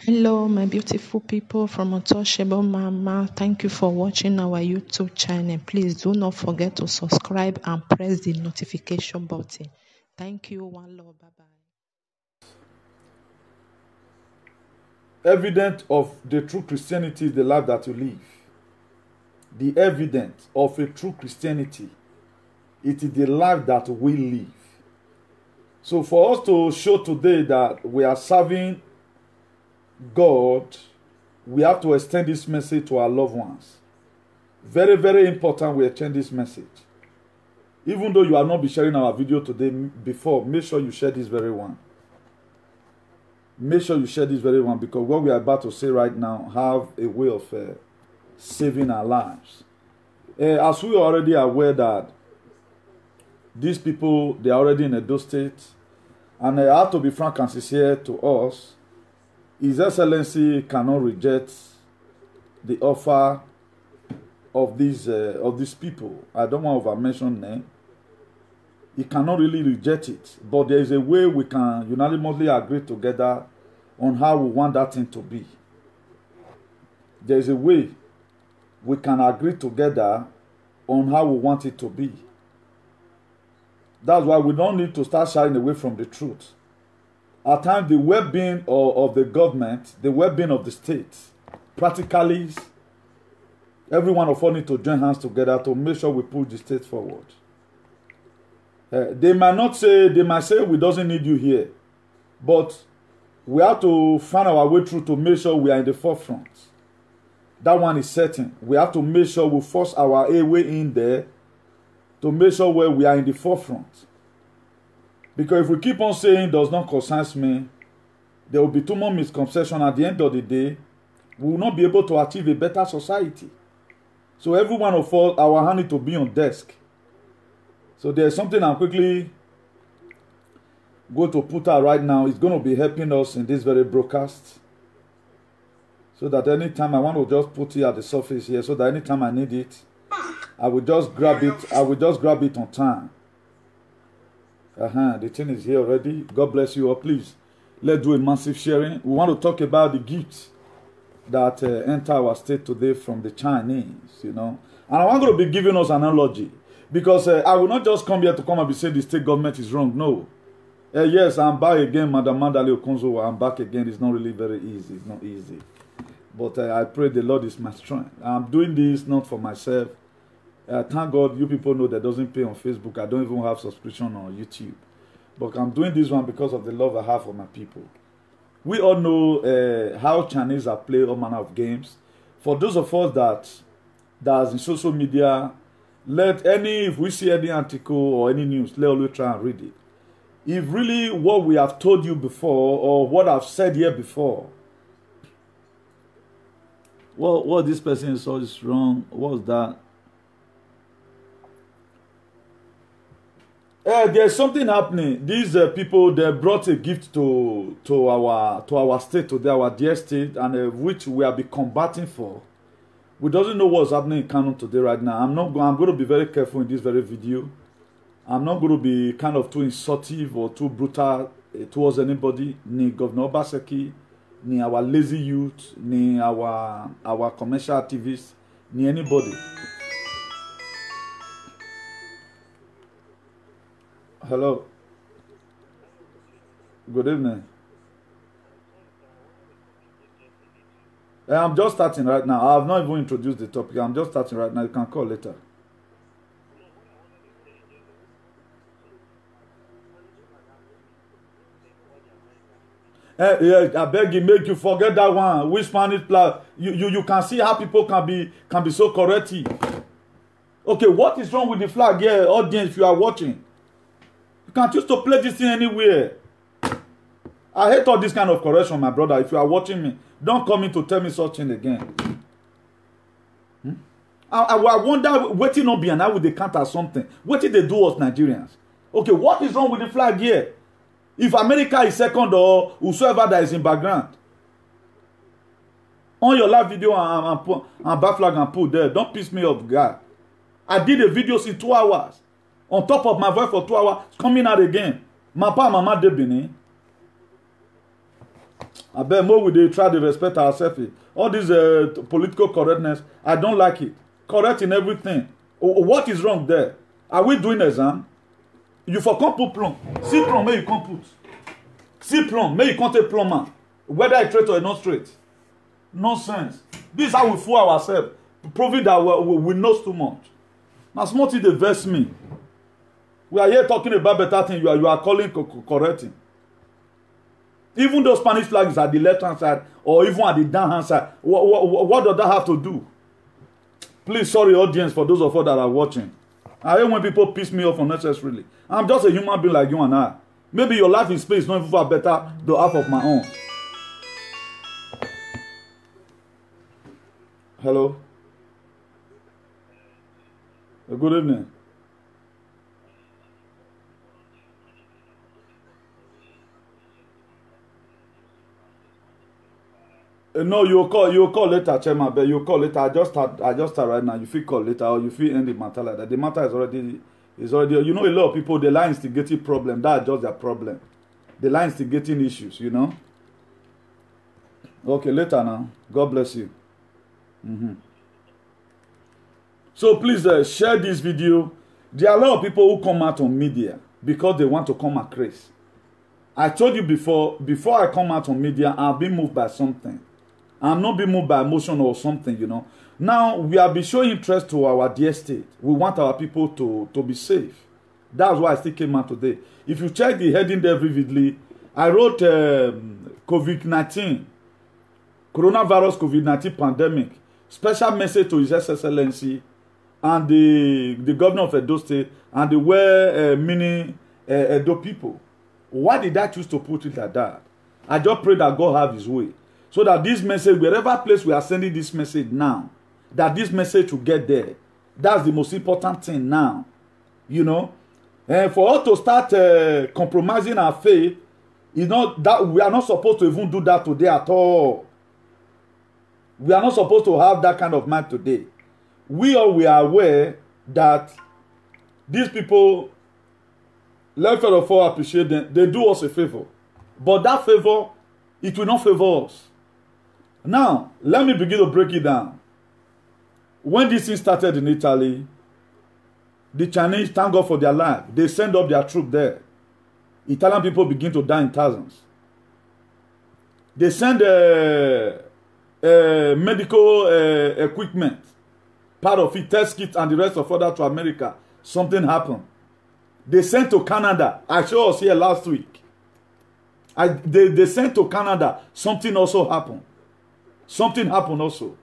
Hello, my beautiful people from Untouchable Mama. Thank you for watching our YouTube channel. Please do not forget to subscribe and press the notification button. Thank you. One love. Bye bye. Evidence of the true Christianity is the life that you live. The evidence of a true Christianity, it is the life that we live. So for us to show today that we are serving God, we have to extend this message to our loved ones. Very, very important we extend this message. Even though you have not been sharing our video today before, make sure you share this very one. Make sure you share this very one, because what we are about to say right now have a way of saving our lives. As we are already aware that these people, they are already in Edo State, and they have to be frank and sincere to us. His Excellency cannot reject the offer of these people. I don't want to mention name. He cannot really reject it, but there is a way we can unanimously agree together on how we want that thing to be. There is a way we can agree together on how we want it to be. That's why we don't need to start shying away from the truth. At times, the well-being of the government, the well-being of the state, practically, every one of us need to join hands together to make sure we push the state forward. They might say we doesn't need you here, but we have to find our way through to make sure we are in the forefront. That one is certain. We have to make sure we force our way in there to make sure where we are in the forefront. Because if we keep on saying does not concern me, there will be too much misconception. At the end of the day, we will not be able to achieve a better society. So every one of us, our hand need to be on desk. So there's something I'm quickly going to put out right now. It's going to be helping us in this very broadcast. So that anytime I want to just put it at the surface here, so that anytime I need it, I will just grab it. I will just grab it on time. The thing is here already. God bless you all. Please, let's do a massive sharing. We want to talk about the gifts that enter our state today from the Chinese, And I'm going to be giving us an analogy. Because I will not just come here to come and be saying the state government is wrong. No. Yes, I'm back again, Madam Mandale Okonzo. I'm back again. It's not really very easy. It's not easy. But I pray the Lord is my strength. I'm doing this not for myself. Thank God you people know that doesn't pay on Facebook. I don't even have subscription on YouTube. But I'm doing this one because of the love I have for my people. We all know how Chinese are playing all manner of games. For those of us that's in social media, if we see any article or any news, let's always try and read it. If really what we have told you before or what I've said here before, what this person saw is wrong, what's that? There's something happening. These people, they brought a gift to our state today, our dear state, and which we have been combating for. We doesn't know what's happening in Kano today right now. I'm going to be very careful in this very video. I'm not going to be kind of too insultive or too brutal towards anybody, ni Governor Obaseki, ni our lazy youth, ni our commercial activists, ni anybody. Hello. Good evening. I'm just starting right now. I have not even introduced the topic. I'm just starting right now. You can call later. I beg you, make you forget that one. Which Spanish flag? You can see how people can be so corrective. Okay, what is wrong with the flag here, audience? If you are watching, you can choose to play this thing anywhere. I hate all this kind of correction, my brother. If you are watching me, don't come in to tell me such thing again. I wonder, waiting not be and how would they counter something? What did they do us Nigerians? Okay, what is wrong with the flag here? If America is second or whosoever that is in background, on your live video and back flag and put there, don't piss me off, guy. I did a video in 2 hours. On top of my voice for 2 hours, coming out again. My pa mama de bini. I bet more we they try to respect ourselves. All this political correctness, I don't like it. Correct in everything. What is wrong there? Are we doing exam? You for come put plum. See plum, may you come put. See plum, may you come take plum man. Whether it's straight or not straight. Nonsense. This is how we fool ourselves. Proving that we know too much. Now small thing they vex me. We are here talking about better things. You are calling correcting. Even those Spanish flags at the left hand side or even at the down hand side. What does that have to do? Please, sorry audience, for those of us that are watching. I hate when people piss me off unnecessarily. I'm just a human being like you and I. Maybe your life in space is not even far better than half of my own. Hello. Good evening. No, you'll call later, Chairman, but you'll call later. I just start right now. You feel call later or you feel end the matter like that. The matter is already you know, a lot of people they lie instigating problem. That's just their problem. They lie instigating issues, you know. Okay, later now. God bless you. So please share this video. There are a lot of people who come out on media because they want to come across. I told you before I come out on media, I've been moved by something. I'm not being moved by emotion or something, you know. Now, we have been showing interest to our dear state. We want our people to be safe. That's why I still came out today. If you check the heading there vividly, I wrote COVID-19, coronavirus COVID-19 pandemic, special message to His Excellency and the governor of Edo State and the well-meaning Edo people. Why did I choose to put it like that? I just pray that God have His way. So that this message, wherever place we are sending this message now, that this message will get there. That's the most important thing now. You know? And for us to start compromising our faith, is not that we are not supposed to even do that today at all. We are not supposed to have that kind of mind today. We are aware that these people, let first of all appreciate them. They do us a favor. But that favor, it will not favor us. Now, let me begin to break it down. When this thing started in Italy, the Chinese, thank God for their life, they send up their troop there. Italian people begin to die in thousands. They send medical equipment, part of it, test kits and the rest of other to America. Something happened. They sent to Canada. I showed us here last week. They sent to Canada. Something also happened. Something happened also.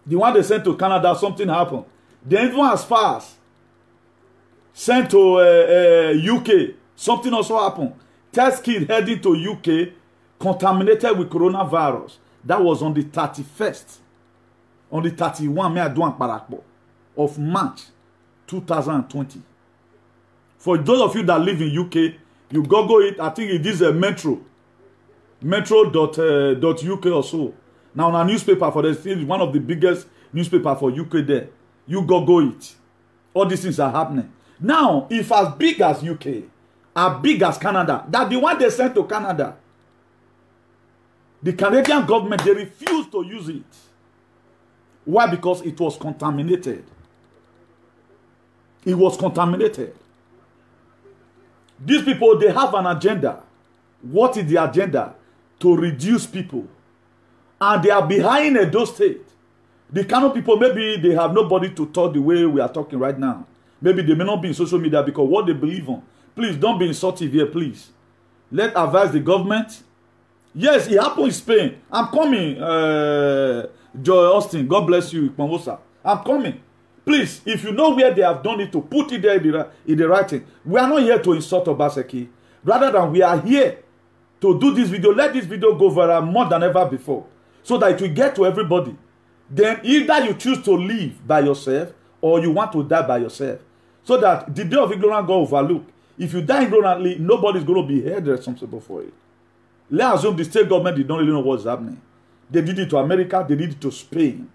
The one they sent to Canada, something happened. Then even as far as sent to UK, something also happened. Test kit heading to UK, contaminated with coronavirus. That was on the 31st. On the 31 of March 2020. For those of you that live in UK, you Google it. I think it is a metro.uk or so. Now on a newspaper for the still one of the biggest newspaper for UK there. You Google it. All these things are happening. Now, if as big as UK, as big as Canada, that the one they sent to Canada, the Canadian government, they refused to use it. Why? Because it was contaminated. It was contaminated. These people, they have an agenda. What is the agenda? To reduce people. And they are behind Edo State. The kind of people, maybe they have nobody to talk the way we are talking right now. Maybe they may not be in social media because what they believe on. Please, don't be insultive here, please. Let's advise the government. Yes, it happened in Spain. I'm coming, Joy Austin. God bless you, Ikmamosa. I'm coming. Please, if you know where they have done it, to put it there in the writing. We are not here to insult Obaseki. Rather than we are here to do this video. Let this video go viral more than ever before. So that it will get to everybody. Then either you choose to live by yourself or you want to die by yourself. So that the day of ignorance God overlook. If you die ignorantly, nobody's going to be held responsible for it. Let's assume the state government did not really know what's happening. They did it to America, they did it to Spain.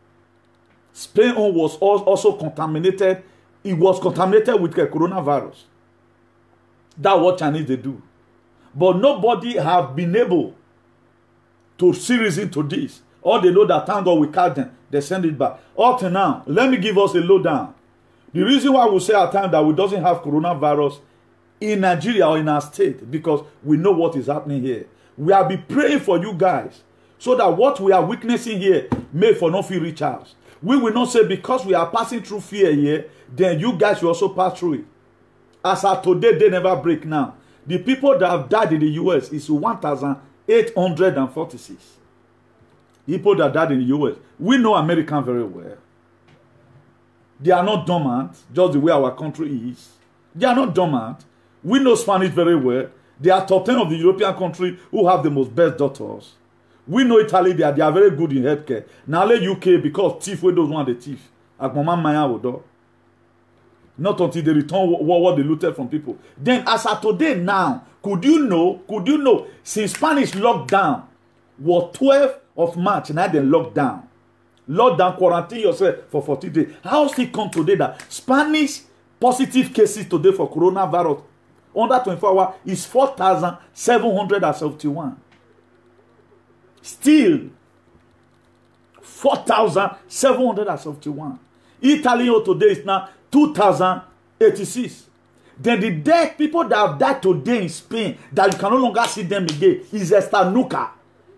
Spain was also contaminated. It was contaminated with coronavirus. That's what Chinese they do. But nobody have been able to see reason to this. All they know that thank God we catch them, they send it back. Up to now, let me give us a lowdown. The reason why we say at times that we doesn't have coronavirus in Nigeria or in our state, because we know what is happening here. We have been praying for you guys so that what we are witnessing here may for not feel reach out. We will not say because we are passing through fear here, then you guys will also pass through it. As of today, they never break now. The people that have died in the US is 1,846. People that died in the US. We know American very well. They are not dormant, just the way our country is. They are not dormant. We know Spanish very well. They are top 10 of the European country who have the most best doctors. We know Italy, they are very good in healthcare. Now let UK, because thief, we don't want the thief. Not until they return what they looted from people. Then as of today now, could you know, since Spanish lockdown was 12th of March, now they lockdown. Lockdown, quarantine yourself for 40 days. How still come today that Spanish positive cases today for coronavirus under 24 hours is 4,771. Still 4,771. Italy today is now 2,086. Then the dead people that have died today in Spain, that you can no longer see them again, is Estanuca.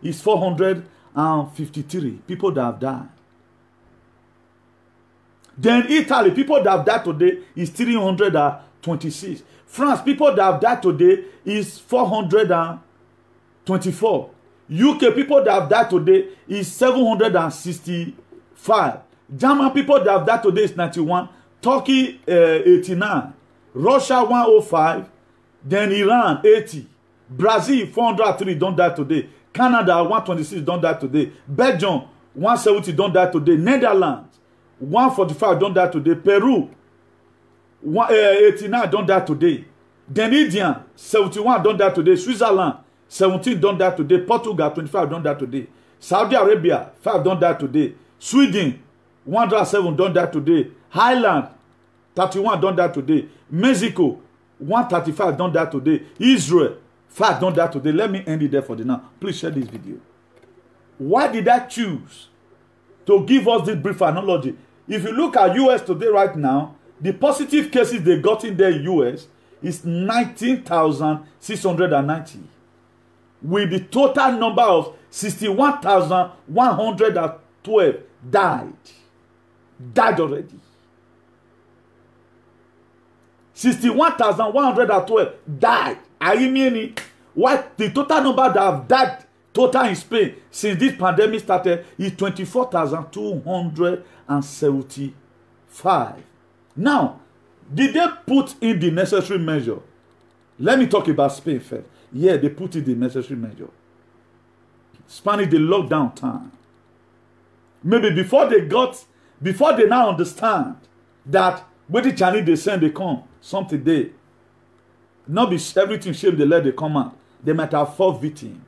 Is 453 people that have died. Then Italy, people that have died today is 326. France, people that have died today is 424. UK, people that have died today is 765. German, people that have died today is 91. Turkey, 89. Russia, 105. Then Iran, 80. Brazil, 403 don't die today. Canada, 126 don't die today. Belgium, 170 don't die today. Netherlands, 145 don't die today. Peru, 89 don't die today. Then India, 71 don't die today. Switzerland, 17 don't die today. Portugal, 25 don't die today. Saudi Arabia, 5 don't die today. Sweden, 107 don't die today. Ireland, 31 don't die today. Mexico, 135 don't die today. Israel, 5 don't die today. Let me end it there for the now. Please share this video. Why did I choose to give us this brief analogy? If you look at US today right now, the positive cases they got in there in US is 19,690. With the total number of 61,112 died already. 61,112 died. Are you meaning what the total number that have died total in Spain since this pandemic started is 24,275. Now, did they put in the necessary measure? Let me talk about Spain first. Yeah, they put in the necessary measure. Spanish, the lockdown time. Maybe before they now understand that when the Chinese they send, they come, something they, not be everything shame they let they come out. They might have 4 victims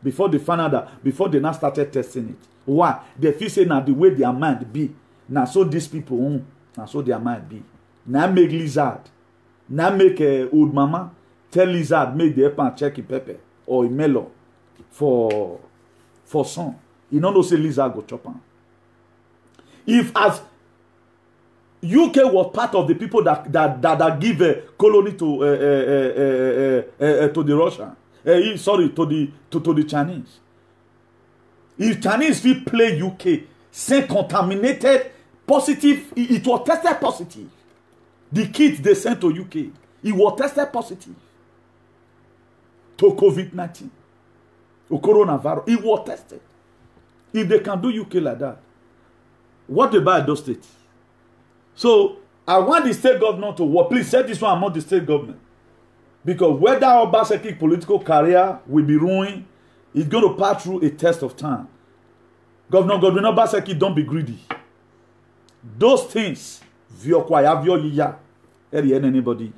before they found out that, before they now started testing it. Why? They feel say now the way their mind be. Now so these people, now so their mind be. Now make lizard. Now make old mama tell lizard make the help and check a pepper or a melon for son. You don't know say lizard go chop am. If as UK was part of the people that give a colony to the Russian, to the Chinese. If Chinese will play UK, send contaminated positive, it was tested positive. The kit they sent to UK, it was tested positive to COVID-19, to coronavirus. It was tested. If they can do UK like that, what they buy those states? So I want the state government to work. Please say this one among the state government. Because whether Obaseki's political career will be ruined, it's going to pass through a test of time. Governor Godwin Obaseki, don't be greedy. Those things, anybody.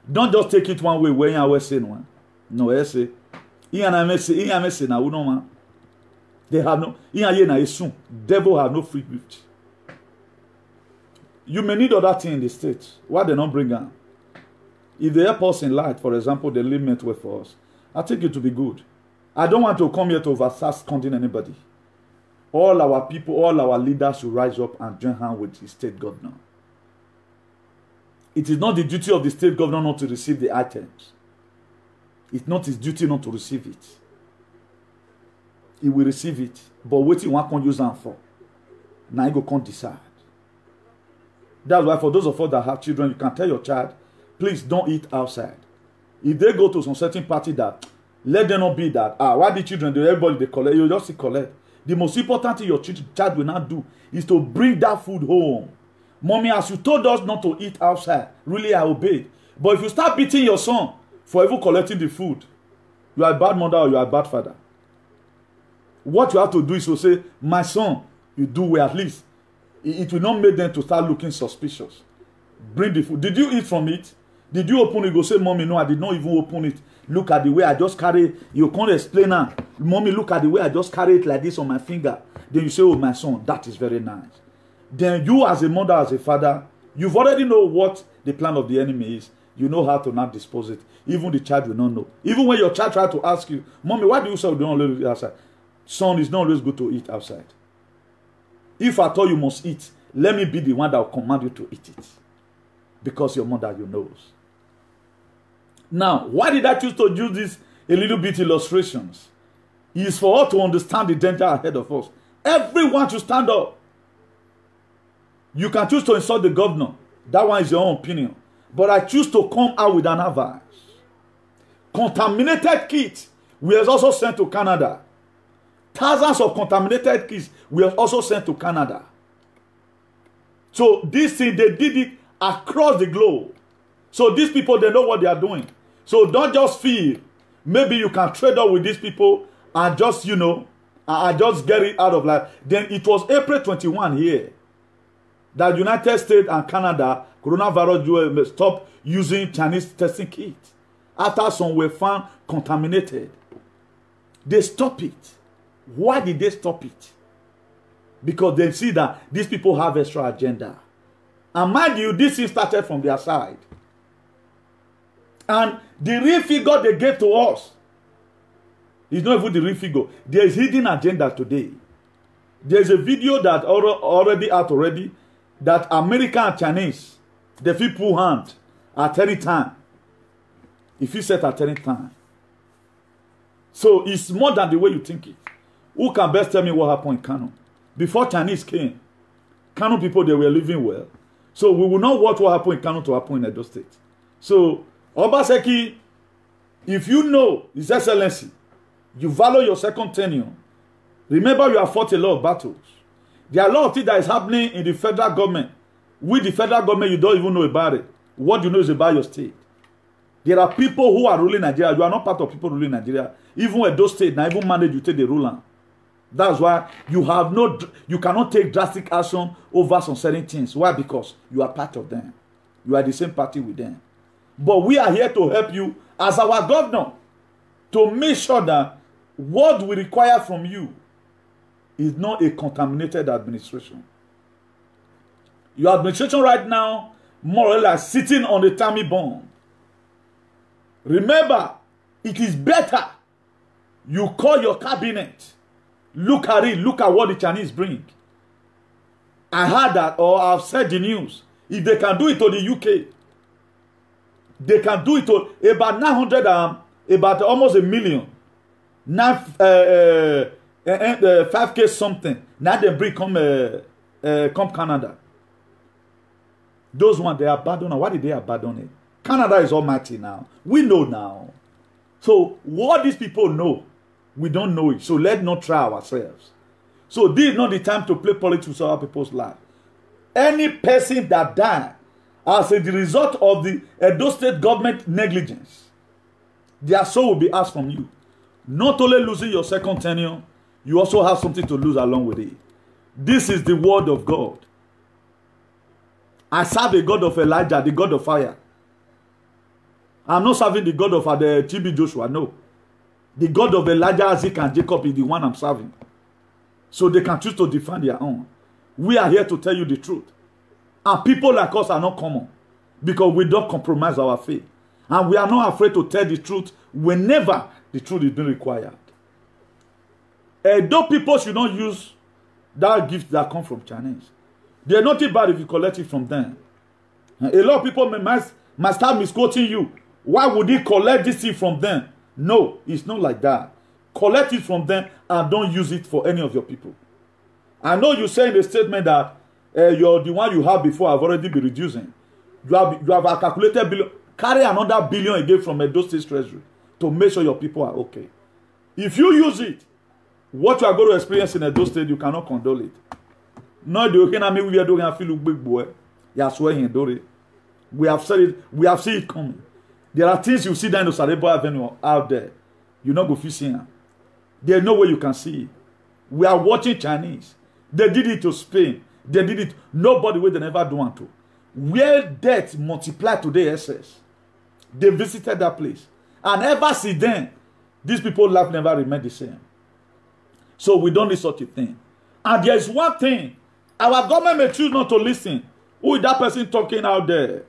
Don't just take it one way when you are saying one. No, I say. They have no. Devil have no free gift. You may need other things in the state. Why they not bring them? If they help us in light, for example, they limit way for us, I think it will be good. I don't want to come here to overstate anybody. All our people, all our leaders should rise up and join hands with the state governor. It is not the duty of the state governor not to receive the items. It's not his duty not to receive it. He will receive it. But what he want to use them for, now he go can't decide. That's why for those of us that have children, you can tell your child, please don't eat outside. If they go to some certain party, that let them not be that. Why the children do everybody they collect? You just collect. The most important thing your child will not do is to bring that food home. Mommy, as you told us not to eat outside, really I obeyed. But if you start beating your son for even collecting the food, you are a bad mother or you are a bad father. What you have to do is to say, my son, you do well at least. It will not make them to start looking suspicious. Bring the food. Did you eat from it? Did you open it? Go say, Mommy, no, I did not even open it. Look at the way I just carry it. You can't explain now. Mommy, look at the way I just carry it like this on my finger. Then you say, oh, my son, that is very nice. Then you as a mother, as a father, you've already know what the plan of the enemy is. You know how to not dispose it. Even the child will not know. Even when your child tries to ask you, Mommy, why do you say you don't always eat outside? Son, it's not always good to eat outside. If I thought you must eat, let me be the one that will command you to eat it. Because your mother, you knows. Now, why did I choose to use this a little bit illustrations? It is for us to understand the danger ahead of us. Everyone should stand up. You can choose to insult the governor. That one is your own opinion. But I choose to come out with an advice. Contaminated kits were also sent to Canada. Thousands of contaminated kits were also sent to Canada. So this thing, they did it across the globe. So these people, they know what they are doing. So don't just feel maybe you can trade up with these people and just, you know, and just get it out of life. Then it was April 21 here that United States and Canada, coronavirus, stopped using Chinese testing kits after some were found contaminated. They stopped it. Why did they stop it? Because they see that these people have extra agenda. And mind you, this thing started from their side. And the real figure they gave to us is not even the real figure. There is hidden agenda today. There is a video that already out already that American and Chinese, they feel pull hand at any time. If you set at any time. So it's more than the way you think it. Who can best tell me what happened in Kano? Before Chinese came, Kano people, they were living well. So we will not watch what happened in Kano to happen in Edo State. So, Obaseki, if you know His Excellency, you value your second tenure, remember you have fought a lot of battles. There are a lot of things that is happening in the federal government. With the federal government, you don't even know about it. What you know is about your state. There are people who are ruling Nigeria. You are not part of people ruling Nigeria. Even Edo State, now even manage you take the ruler. That's why you cannot take drastic action over some certain things. Why? Because you are part of them. You are the same party with them. But we are here to help you as our governor to make sure that what we require from you is not a contaminated administration. Your administration right now, more or less sitting on the tummy bomb. Remember, it is better you call your cabinet. Look at it. Look at what the Chinese bring. I heard that, or I've said the news. If they can do it to the UK, they can do it to about 900, about almost a million. 5K something. Now they bring come Canada. Those ones, they abandon. Why did they abandon it? Canada is almighty now. We know now. So what these people know, we don't know it. So let's not try ourselves. So this is not the time to play politics with other people's lives. Any person that died as a result of the Edo State government negligence, their soul will be asked from you. Not only losing your second tenure, you also have something to lose along with it. This is the word of God. I serve a God of Elijah, the God of fire. I'm not serving the God of the TB Joshua, no. The God of Elijah, Isaac, and Jacob is the one I'm serving. So they can choose to defend their own. We are here to tell you the truth. And people like us are not common because we don't compromise our faith. And we are not afraid to tell the truth whenever the truth is being required. Though people should not use that gift that come from Chinese. They're not bad if you collect it from them. A lot of people might start misquoting you. Why would he collect this thing from them? No, it's not like that. Collect it from them and don't use it for any of your people. I know you say in the statement that you're the one you have before have already been reducing. You have a calculated billion. Carry another billion again from Edo State Treasury to make sure your people are okay. If you use it, what you are going to experience in Edo State, you cannot condole it. No, the economy we are doing, I feel big boy. You swearing, Dore. We have said it. We have seen it coming. There are things you see down in the Sarebo Avenue out there. You not go fishing. There's no way you can see it. We are watching Chinese. They did it to Spain. They did it. Nobody will they never do unto. Where death multiplied to the excess. They visited that place. And ever since then, these people's life never remained the same. So we don't need such a thing. And there is one thing. Our government may choose not to listen. Who is that person talking out there?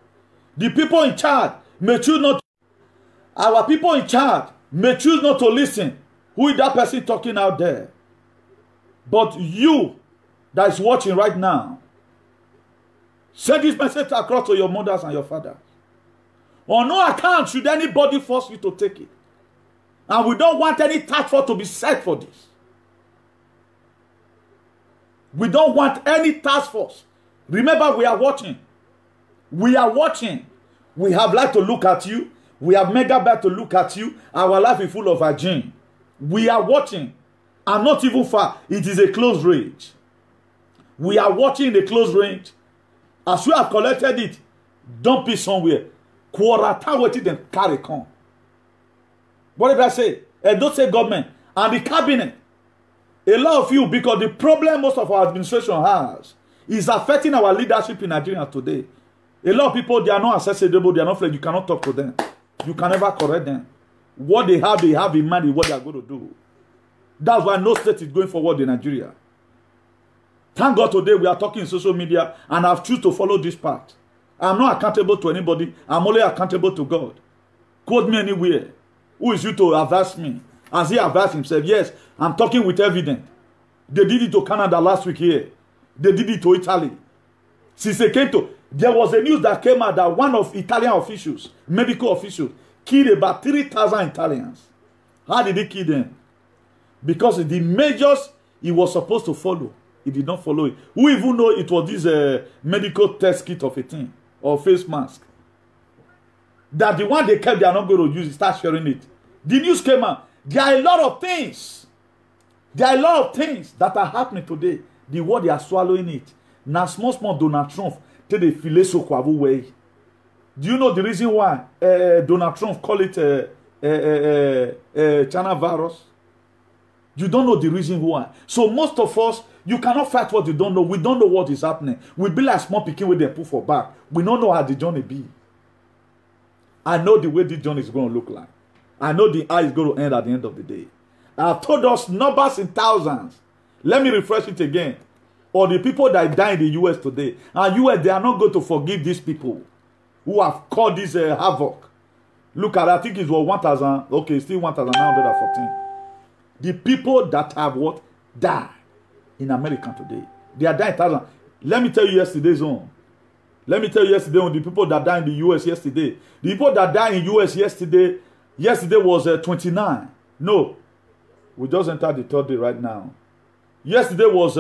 The people in charge may choose not. Our people in charge may choose not to listen. Who is that person talking out there? But you that is watching right now, send this message across to your mothers and your fathers. On no account should anybody force you to take it. And we don't want any task force to be set for this. We don't want any task force. Remember, we are watching. We are watching. We have light to look at you. We have megabyte to look at you. Our life is full of a gene. We are watching. And not even far. It is a close range. We are watching the close range. As we have collected it, dump it somewhere. Quarter waiting then carry come. What did I say? Don't say government and the cabinet. A lot of you, because the problem most of our administration has is affecting our leadership in Nigeria today. A lot of people, they are not accessible, they are not flexible. You cannot talk to them. You can never correct them. What they have in mind is what they are going to do. That's why no state is going forward in Nigeria. Thank God today we are talking in social media and I've chosen to follow this path. I'm not accountable to anybody. I'm only accountable to God. Quote me anywhere. Who is you to advise me? As he advised himself, yes, I'm talking with evidence. They did it to Canada last week here. They did it to Italy. Since they came to, there was a news that came out that one of Italian officials, medical officials, killed about 3,000 Italians. How did he kill them? Because the measures he was supposed to follow, he did not follow it. Who even know it was this medical test kit of a thing or face mask? That the one they kept, they are not going to use it, start sharing it. The news came out. There are a lot of things. There are a lot of things that are happening today. The world, they are swallowing it. Now, small Donald Trump take the filet so kwabu way. Do you know the reason why Donald Trump call it China virus? You don't know the reason why. So most of us, you cannot fight what you don't know. We don't know what is happening. We be like small picking with them put for back. We don't know how the journey be. I know the way the journey is going to look like. I know the eye is going to end at the end of the day. I've told us numbers in thousands. Let me refresh it again. Or the people that die in the US today. And US, they are not going to forgive these people who have caused this havoc. Look at, I think it was 1,000. Okay, still 1,914. The people that have what? Died in America today. They are dying 1,000. Let me tell you yesterday's on. Let me tell you yesterday on the people that died in the US yesterday. The people that died in US yesterday was 29. No. We just entered the third day right now. Yesterday was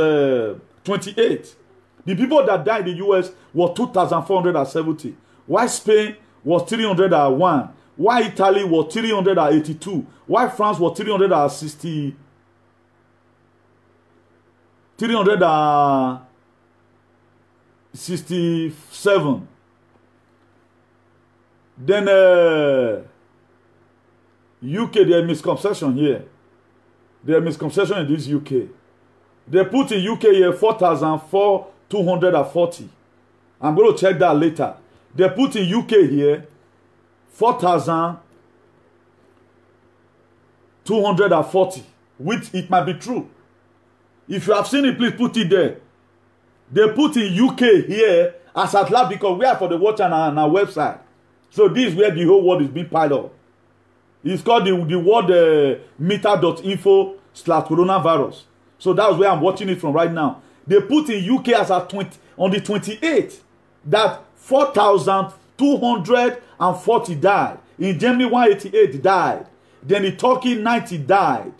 28. The people that died in the US was 2,470. Why Spain was 301. Why Italy was 382. Why France was 360. 367. Then UK, there is misconception here. There is misconception in this UK. They put in UK here 4,240. I'm going to check that later. They put in UK here 4,240. Which it might be true. If you have seen it, please put it there. They put in UK here as at last, because we are for the watch on our website. So this is where the whole world is being piled up. It's called the world meter.info/coronavirus. So that's where I'm watching it from right now. They put in UK as at on the 28th that 4,240 died. In Germany, 188 died. Then in Turkey, 90 died.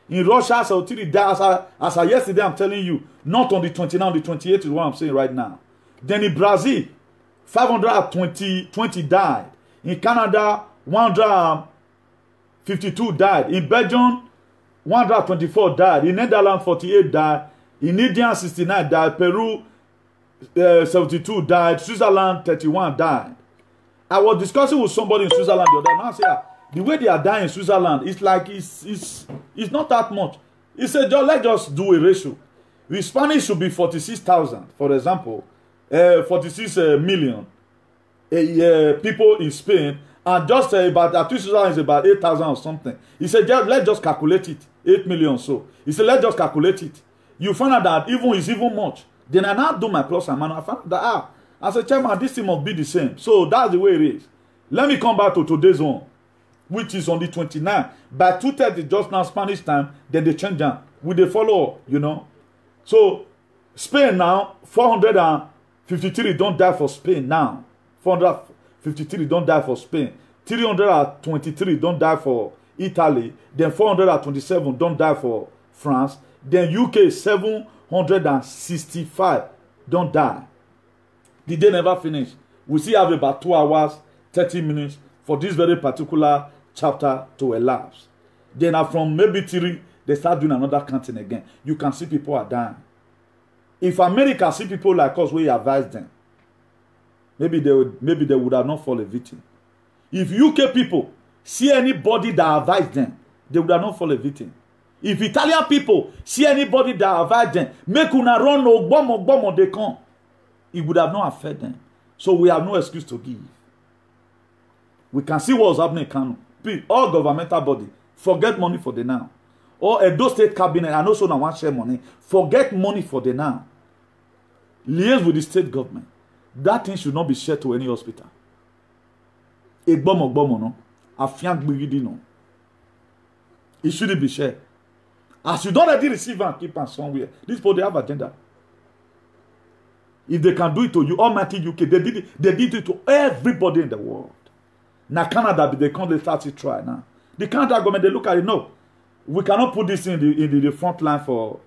In Russia, 33 died. As of yesterday, I'm telling you, not on the 29th, on the 28th is what I'm saying right now. Then in Brazil, 520 died. In Canada, 152 died. In Belgium, 124 died. In Netherlands, 48 died. In India, 69 died. Peru, 72 died. Switzerland, 31 died. I was discussing with somebody in Switzerland the other day. Now I say, the way they are dying in Switzerland, it's like it's not that much. He said, let's just do a ratio. The Spanish should be 46,000, for example, 46 million people in Spain, and just about at least Switzerland is about 8,000 or something. He said, let's just calculate it, 8 million. So he said, let's just calculate it. You find out that it's even much. Then I now do my plus and minus. I found out that I said, Chairman, this thing must be the same. So that's the way it is. Let me come back to today's one, which is on the 29th. By 2:30 just now Spanish time, then they change down. With the follow, you know. So Spain now, 453 don't die for Spain now. 453 don't die for Spain. 323 don't die for Italy. Then 427 don't die for France. Then UK 765 don't die. The day never finish. We still have about 2 hours, 30 minutes for this very particular chapter to elapse. Then from maybe 3, they start doing another counting again. You can see people are dying. If America see people like us, we advise them. Maybe they would have not fallen a victim. If UK people see anybody that advise them, they would have not fallen a victim. If Italian people see anybody that advise them, make una run ogbomo they come, it would have not affected them. So we have no excuse to give. We can see what's happening in Kano. All governmental body, forget money for the now. Or Edo State Cabinet, and also now want share money, forget money for the now. Liaise with the state government. That thing should not be shared to any hospital. Egbomo no. Afiang gbigidi no. It shouldn't be shared. As you don't already receive and keep on somewhere, these people, they have agenda. If they can do it to you, Almighty UK, they did it to everybody in the world. Now Canada, they can't start to try now. The Canada government, they look at it, no. We cannot put this in the front line for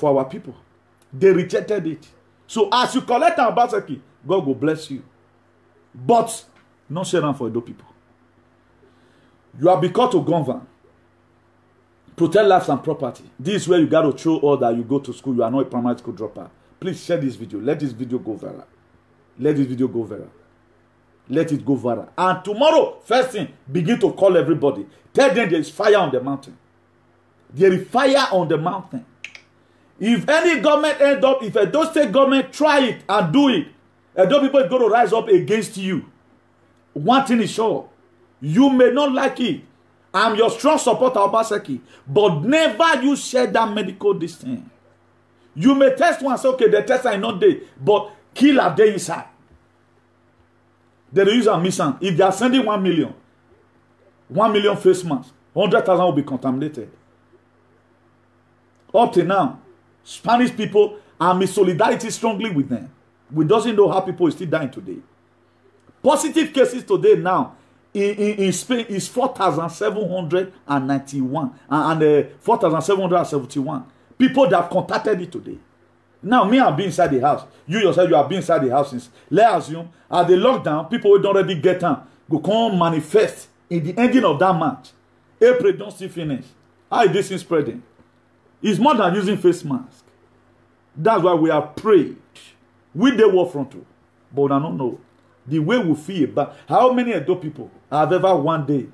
our people. They rejected it. So as you collect our basaki, God will bless you. But not share them for Edo people. You are become to govern. Protect lives and property. This is where you got to show all that you go to school. You are not a primary school dropper. Please share this video. Let this video go viral. Let this video go viral. Let it go viral. And tomorrow, first thing, begin to call everybody. Tell them there is fire on the mountain. There is fire on the mountain. If any government end up, if Edo State government try it and do it, Edo people is going to rise up against you. One thing is sure. You may not like it. I'm your strong supporter, Obaseki. But never you share that medical this thing. You may test one, say, okay, the test are not there, but kill a day inside. They use a mission. If they are sending 1 million face masks, 100,000 will be contaminated. Up to now, Spanish people are in solidarity strongly with them. We doesn't know how people are still dying today. Positive cases today now in Spain is 4,791 and 4,771. People that have contacted it today. Now, me, I'll be inside the house. You yourself, you have been inside the house since. Let's assume, at the lockdown, people who don't already get on go come manifest in the ending of that match. April don't see finish. How is this thing spreading? It's more than using face mask. That's why we have prayed. We the war front too. But I don't know. The way we feel about how many Edo people have ever one day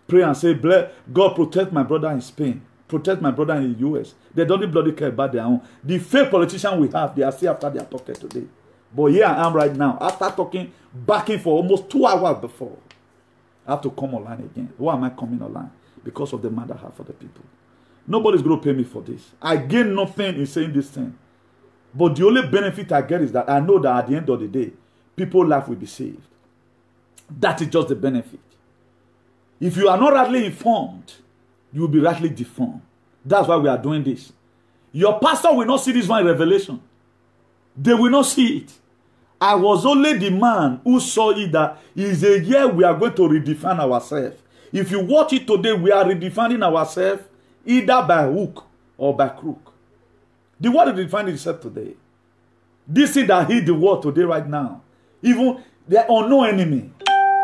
pray and say, God protect my brother in Spain. Protect my brother in the US. They don't bloody care about their own. The fake politicians we have, they are still after their pocket today. But here I am right now. After talking, backing for almost 2 hours before, I have to come online again. Why am I coming online? Because of the man that I have for the people. Nobody's going to pay me for this. I gain nothing in saying this thing. But the only benefit I get is that I know that at the end of the day, people's life will be saved. That is just the benefit. If you are not rightly informed, you will be rightly deformed. That's why we are doing this. Your pastor will not see this one in Revelation. They will not see it. I was only the man who saw it that is a year we are going to redefine ourselves. If you watch it today, we are redefining ourselves either by hook or by crook. The world redefined itself today. This thing that hit the world today right now, even the unknown enemy.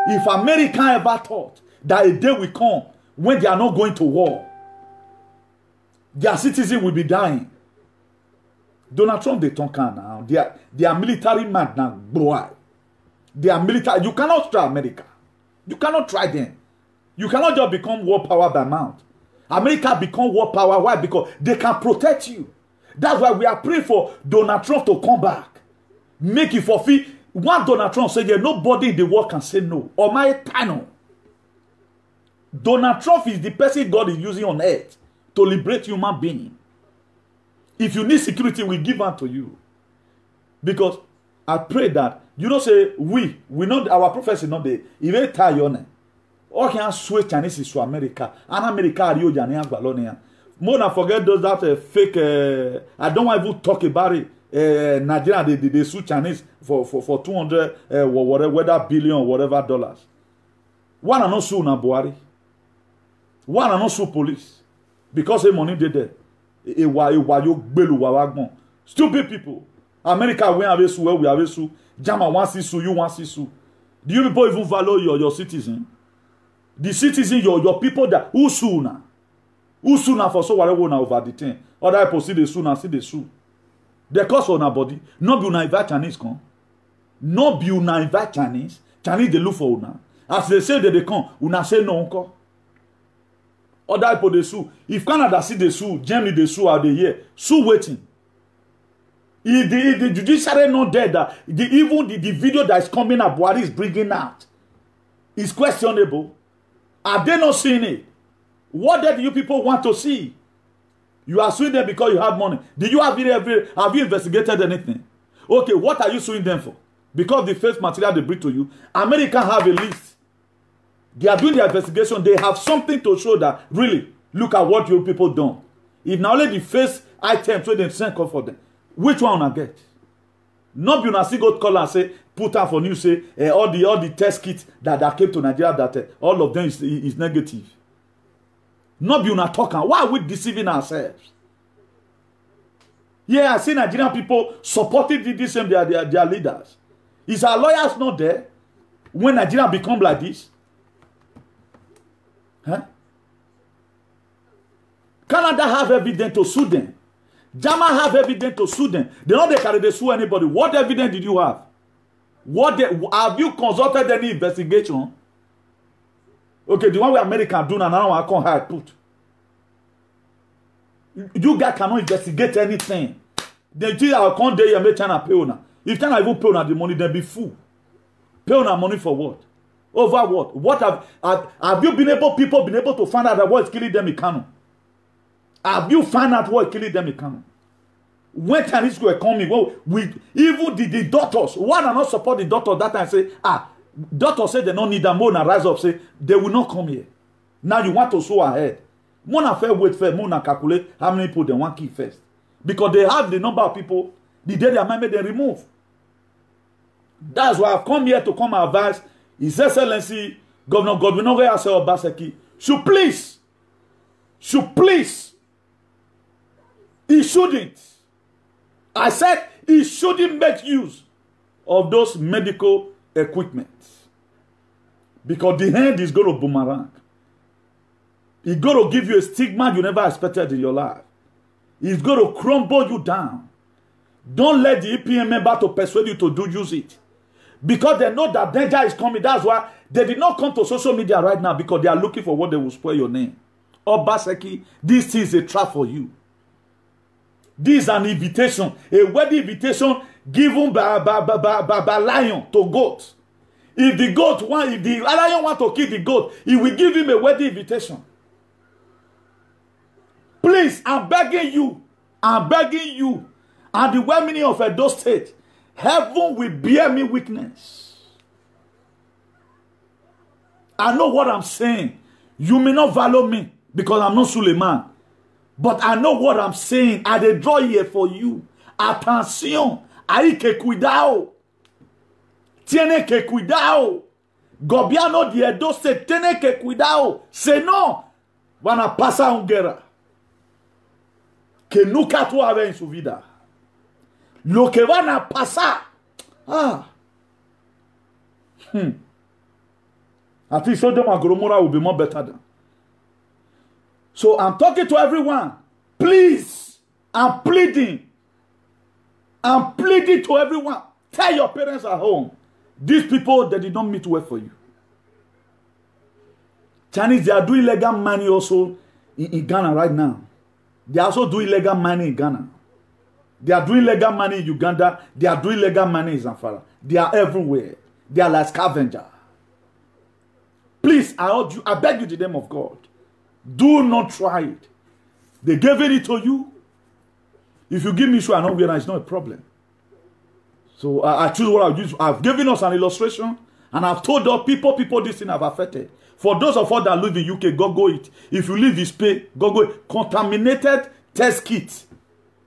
If America ever thought that a day will come when they are not going to war, their citizens will be dying. Donald Trump, they don't care now. They are military man now, boy. They are military. You cannot try America. You cannot try them. You cannot just become world power by mouth. America become world power. Why? Because they can protect you. That's why we are praying for Donald Trump to come back. Make it for free. One Donald Trump said, yeah, nobody in the world can say no. Or my panel. Donald Trump is the person God is using on earth to liberate human beings. If you need security, we give unto you. Because I pray that, you don't say, we know our prophecy not there. Even tie your name. Or can switch Chinese to America. And America are you, Jania Balonia. More than forget those that fake, I don't want to even talk about it. Nigeria, they sue Chinese for 200, whether billion or whatever dollars. One are not sue na Buhari. One are not sue police. Because the money they there. Stupid people. America, we have a sue, we have a sue. Jama wants to sue, you want to sue. Do you people even value your citizen? The citizen, your people that who sue now? Who sue now for so whatever now over the thing? Other people see the sue now, see the sue. The cost on our body. No be una invite Chinese come. No be una invite Chinese. Chinese they look for una. As they say that they come, una say no uncle. Other people they sue. If Canada see the sue, Germany they sue out the year. Sue waiting. If the judiciary not there, that even the video that is coming up, what is bringing out, is questionable. Are they not seeing it? What do you people want to see? You are suing them because you have money. Did you have you investigated anything? Okay, what are you suing them for? Because the first material they bring to you, America have a list. They are doing their investigation. They have something to show that, really, look at what your people done. If now only the first item so they send call for them, which one I get? Not be una see go call and say, put out for news, say, all the test kits that came to Nigeria, that all of them is negative. Not be una talking. Why are we deceiving ourselves? Yeah, I see Nigerian people supporting this and their leaders. Is our lawyers not there when Nigeria become like this? Huh? Canada have evidence to sue them. Germany have evidence to sue them. They don't carry they sue anybody. What evidence did you have? Have you consulted any investigation? Okay, the one where America do now I can't hide put. You guys cannot investigate anything. They think I'll come there and make China pay on. If China even pay on the money, then be fool. Pay on money for what? Over what? What have you people been able to find out that what is killing them in Kano? Have you found out what is killing them in Kano? When Chinese were coming, well, even the doctors, one are not support the doctor that time say, doctor said they don't need them more and rise up, say they will not come here. Now you want to sow ahead. Mona fair wait first, Mona calculate how many people they want keep first. Because they have the number of people, the day they are made, they remove. That's why I've come here to come advise His Excellency Governor Godwin Obaseki should please, he shouldn't. I said he shouldn't make use of those medical equipment. Because the hand is going to boomerang. It's going to give you a stigma you never expected in your life. It's going to crumble you down. Don't let the EPM member to persuade you to use it. Because they know that danger is coming. That's why they did not come to social media right now, because they are looking for what they will spoil your name. Obaseki, this is a trap for you. This is an invitation, a wedding invitation given by lion to goat. If the lion want to kill the goat, he will give him a wedding invitation. Please, I'm begging you. and the well-meaning of Edo State, heaven will bear me witness. I know what I'm saying. You may not value me because I'm not Suleiman. But I know what I'm saying. I dey draw here for you. Attention. Hay que cuidado. Tiene que cuidado. Gobierno de Edo State tiene que cuidado. Senão, van a pasar una guerra que nunca tú habías en su vida. Lo que van a pasar. I think Sodom and Gomorrah will be more better than. So I'm talking to everyone. Please, I'm pleading. I'm pleading to everyone. Tell your parents at home. These people, they did not meet well for you. Chinese, they are doing illegal money also in Ghana right now. They also do illegal money in Ghana. They are doing illegal money in Uganda. They are doing illegal money in Zamfara. They are everywhere. They are like scavengers. Please, I urge you, I beg you in the name of God. Do not try it. They gave it to you. If you give me issue, I know where it's not a problem. So I choose what I'll use. I've given us an illustration, and I've told the people this thing have affected. For those of us that live in UK, go it. If you live in Spain, go it. Contaminated test kits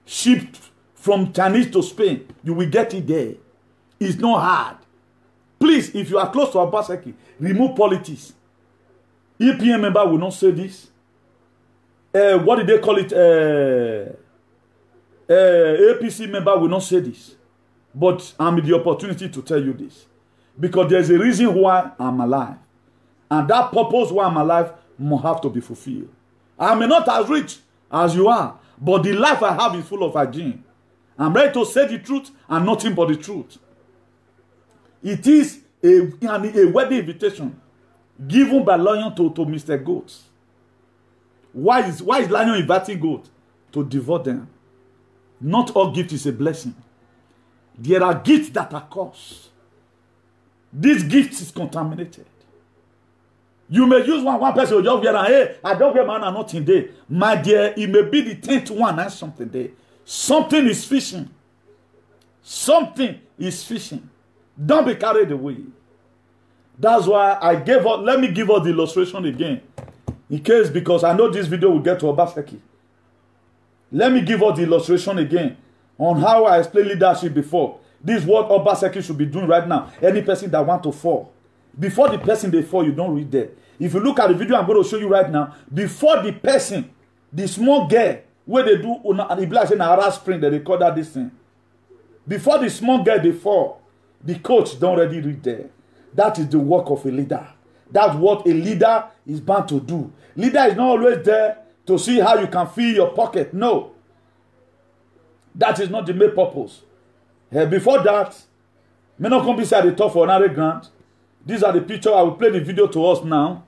shipped from Chinese to Spain, you will get it there. It's not hard. Please, if you are close to Obaseki, remove politics. EPM member will not say this. What did they call it? APC member will not say this. But I'm with the opportunity to tell you this. Because there's a reason why I'm alive. And that purpose why I'm alive must have to be fulfilled. I may not as rich as you are, but the life I have is full of hygiene. I'm ready to say the truth and nothing but the truth. It is a wedding invitation given by Lion to Mr. Goat. Why is Lion inviting Goat? To devour them. Not all gift is a blessing. There are gifts that are cursed. This gift is contaminated. You may use one person, just wear, hey, I don't wear man and nothing there. My dear, it may be the 10th one and something there. Something is fishing. Something is fishing. Don't be carried away. That's why I gave up. Let me give us the illustration again. In case, because I know this video will get to Obaseki. Let me give us the illustration again on how I explained leadership before. This is what Obaseki should be doing right now. Any person that want to fall. Before the person they fall, you don't read there. If you look at the video I'm going to show you right now, before the person, the small girl, where they do, and it like in a spring that they call that this thing. Before the small girl they fall, the coach don't already read there. That is the work of a leader. That's what a leader is bound to do. Leader is not always there to see how you can fill your pocket. No. That is not the main purpose. Before that, may not come beside the top for another grant. These are the pictures. I will play the video to us now.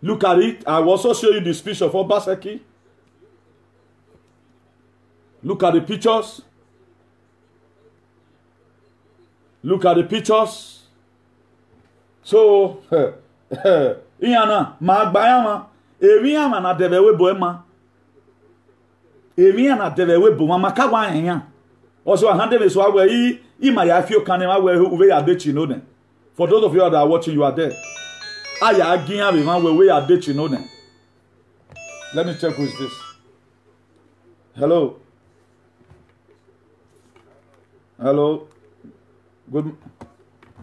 Look at it. I will also show you the speech of Obaseki. Look at the pictures. Look at the pictures. So, Iyana, Magbayama, Eriama na devewe boema. Eriana devewe boema, Makawa enya. Also, a hundred is where Ima Yafio Kanema, where we are ditching, know them. For those of you that are watching, you are there. Aya Agia, where we are ditching, know them. Let me check who is this. Hello. Hello. Good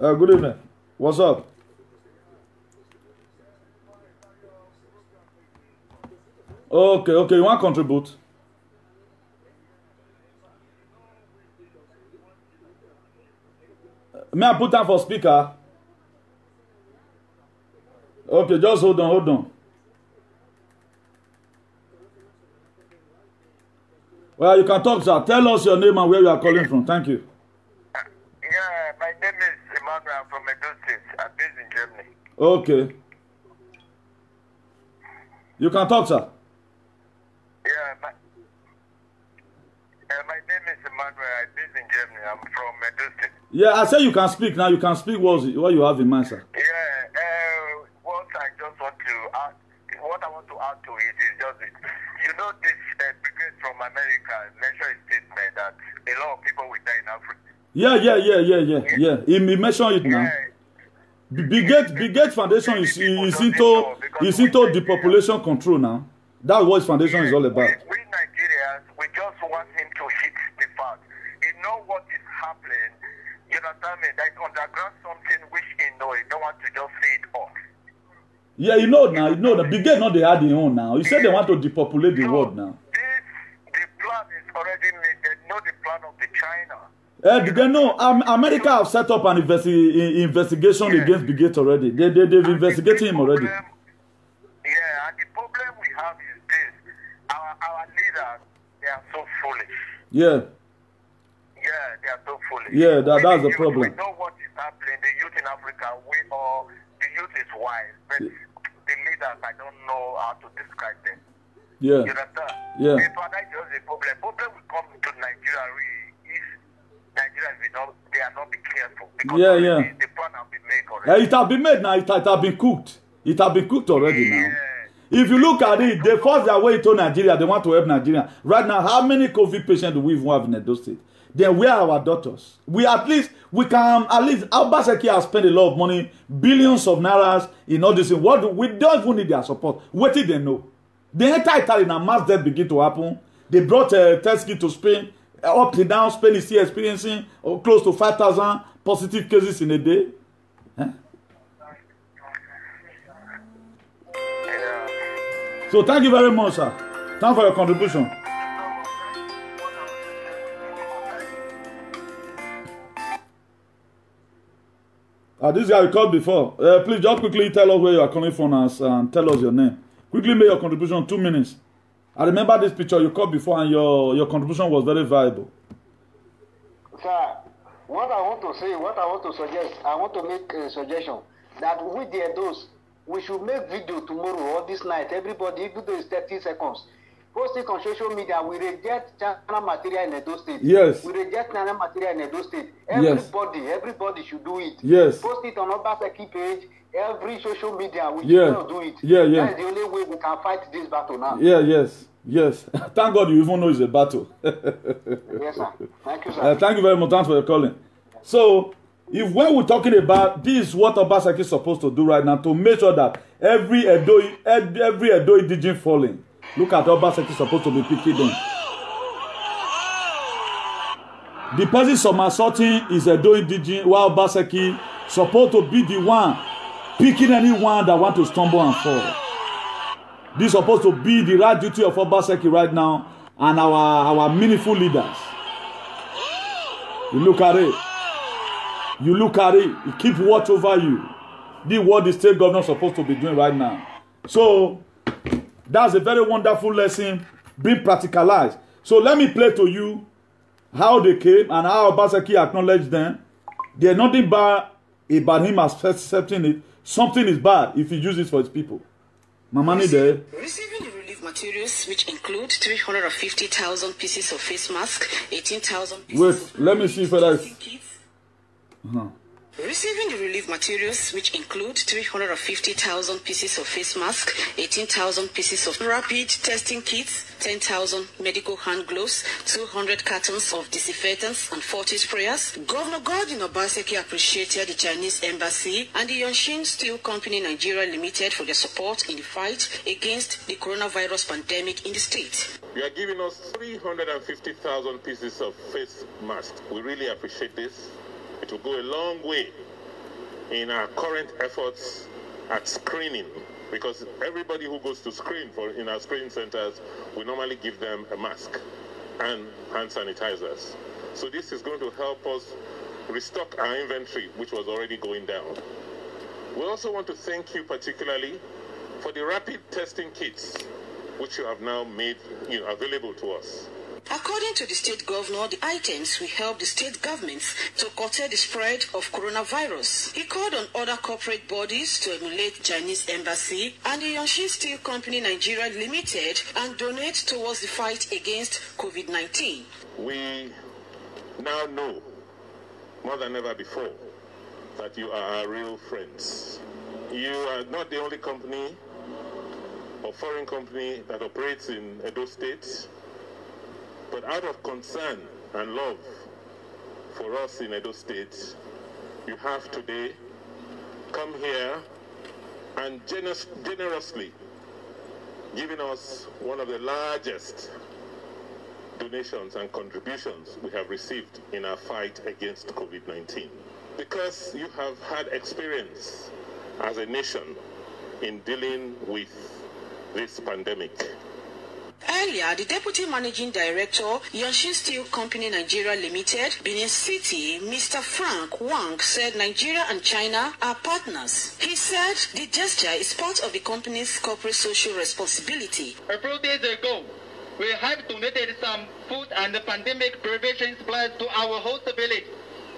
evening. What's up? Okay, you want to contribute? May I put down for speaker? Okay, just hold on. Well, you can talk, sir. Tell us your name and where you are calling from. Thank you. Yeah, my name is Emmanuel from Edo State. I'm based in Germany. Okay. You can talk, sir. Yeah, my name is Emmanuel. I'm based in Germany. I'm from Edo State. Yeah, I say you can speak now. You can speak what you have in mind, sir. Yeah, what I want to add to it is just this. You know this brigade from America, Nation State statement that a lot of people will die in Africa. Yeah. He mentioned it now. Bill Gates Foundation is into depopulation control now. That's what his foundation is all about. We Nigerians, we just want him to hit the fact. He know what is happening. You understand me? Like underground something which he know. He don't want to just see it off. Yeah, you know now. Bill Gates know they had their own now. He said they want to depopulate the world now. The plan is already made. They know the plan of the China. Did they know America have set up an investigation against Bill Gates already? They've investigated him already. Yeah, and the problem we have is this: our leaders, they are so foolish. Yeah, they are so foolish. Yeah, that's the problem. We know what is happening. The youth in Africa, the youth is wise, but the leaders, I don't know how to describe them. Yeah. You understand? Yeah. But that's just the problem. Problem will come to Nigeria if Nigerians they are not be careful. Because the plan has been made already. It has been made now. It has been cooked. It has been cooked already now. If you look at it, they force their way to Nigeria. They want to help Nigeria. Right now, how many COVID patients do we even have in Edo State? Then where are our daughters? Obaseki has spent a lot of money, billions of naira in all this. We don't even need their support. What did they know? The entire Italy now, mass death begin to happen. They brought a test kit to Spain. Up and down, Spain is still experiencing close to 5,000 positive cases in a day. Huh? So thank you very much, sir. Thanks for your contribution. This guy we called before. Please just quickly tell us where you are calling from and tell us your name. Quickly make your contribution, 2 minutes. I remember this picture you called before and your contribution was very valuable. Sir, what I want to suggest, I want to make a suggestion that with the Edos, we should make video tomorrow or this night. Everybody, even though it's 30 seconds, post it on social media. We reject China material in Edo State. Yes. We reject China material in Edo State. Everybody should do it. Yes. Post it on Obaseki page. Every social media, we should do it. That's the only way we can fight this battle now. Yes. Thank God you even know it's a battle. Yes, sir. Thank you, sir. Thank you very much. Thanks for your calling. So, when we're talking about this, is what Obaseki is supposed to do right now to make sure that every Edo indigene falling. Look at Obaseki is supposed to be picking them. The person somersaulting is Edo indigene, while Obaseki supposed to be the one picking anyone that want to stumble and fall. This is supposed to be the right duty of Obaseki right now and our meaningful leaders. You look at it. You keep watch over you. This is what the state governor is supposed to be doing right now. So, that's a very wonderful lesson being practicalized. So, let me play to you how they came and how Obaseki acknowledged them. There's nothing bad about him accepting it. Something is bad if he uses it for his people. Mamani there. Receiving the relief materials, which include 350,000 pieces of face mask, 18,000 pieces of... Wait, let me see if that is... Receiving the relief materials, which include 350,000 pieces of face mask, 18,000 pieces of rapid testing kits, 10,000 medical hand gloves, 200 cartons of disinfectants and 40 sprayers. Governor Godwin Obaseki appreciated the Chinese embassy and the Yongxin Steel Company Nigeria Limited for their support in the fight against the coronavirus pandemic in the state. You are giving us 350,000 pieces of face masks. We really appreciate this. It will go a long way in our current efforts at screening, because everybody who goes to screen in our screening centers, we normally give them a mask and hand sanitizers. So this is going to help us restock our inventory, which was already going down. We also want to thank you particularly for the rapid testing kits, which you have now made available to us. According to the state governor, the items will help the state governments to curtail the spread of coronavirus. He called on other corporate bodies to emulate Chinese embassy and the Yongxin Steel Company Nigeria Limited and donate towards the fight against COVID-19. We now know more than ever before that you are our real friends. You are not the only company or foreign company that operates in Edo State. But out of concern and love for us in Edo State, you have today come here and generously giving us one of the largest donations and contributions we have received in our fight against COVID-19. Because you have had experience as a nation in dealing with this pandemic. Earlier, the Deputy Managing Director, Yanshin Steel Company Nigeria Limited, Benin City, Mr. Frank Wang, said Nigeria and China are partners. He said the gesture is part of the company's corporate social responsibility. A few days ago, we have donated some food and pandemic prevention supplies to our host village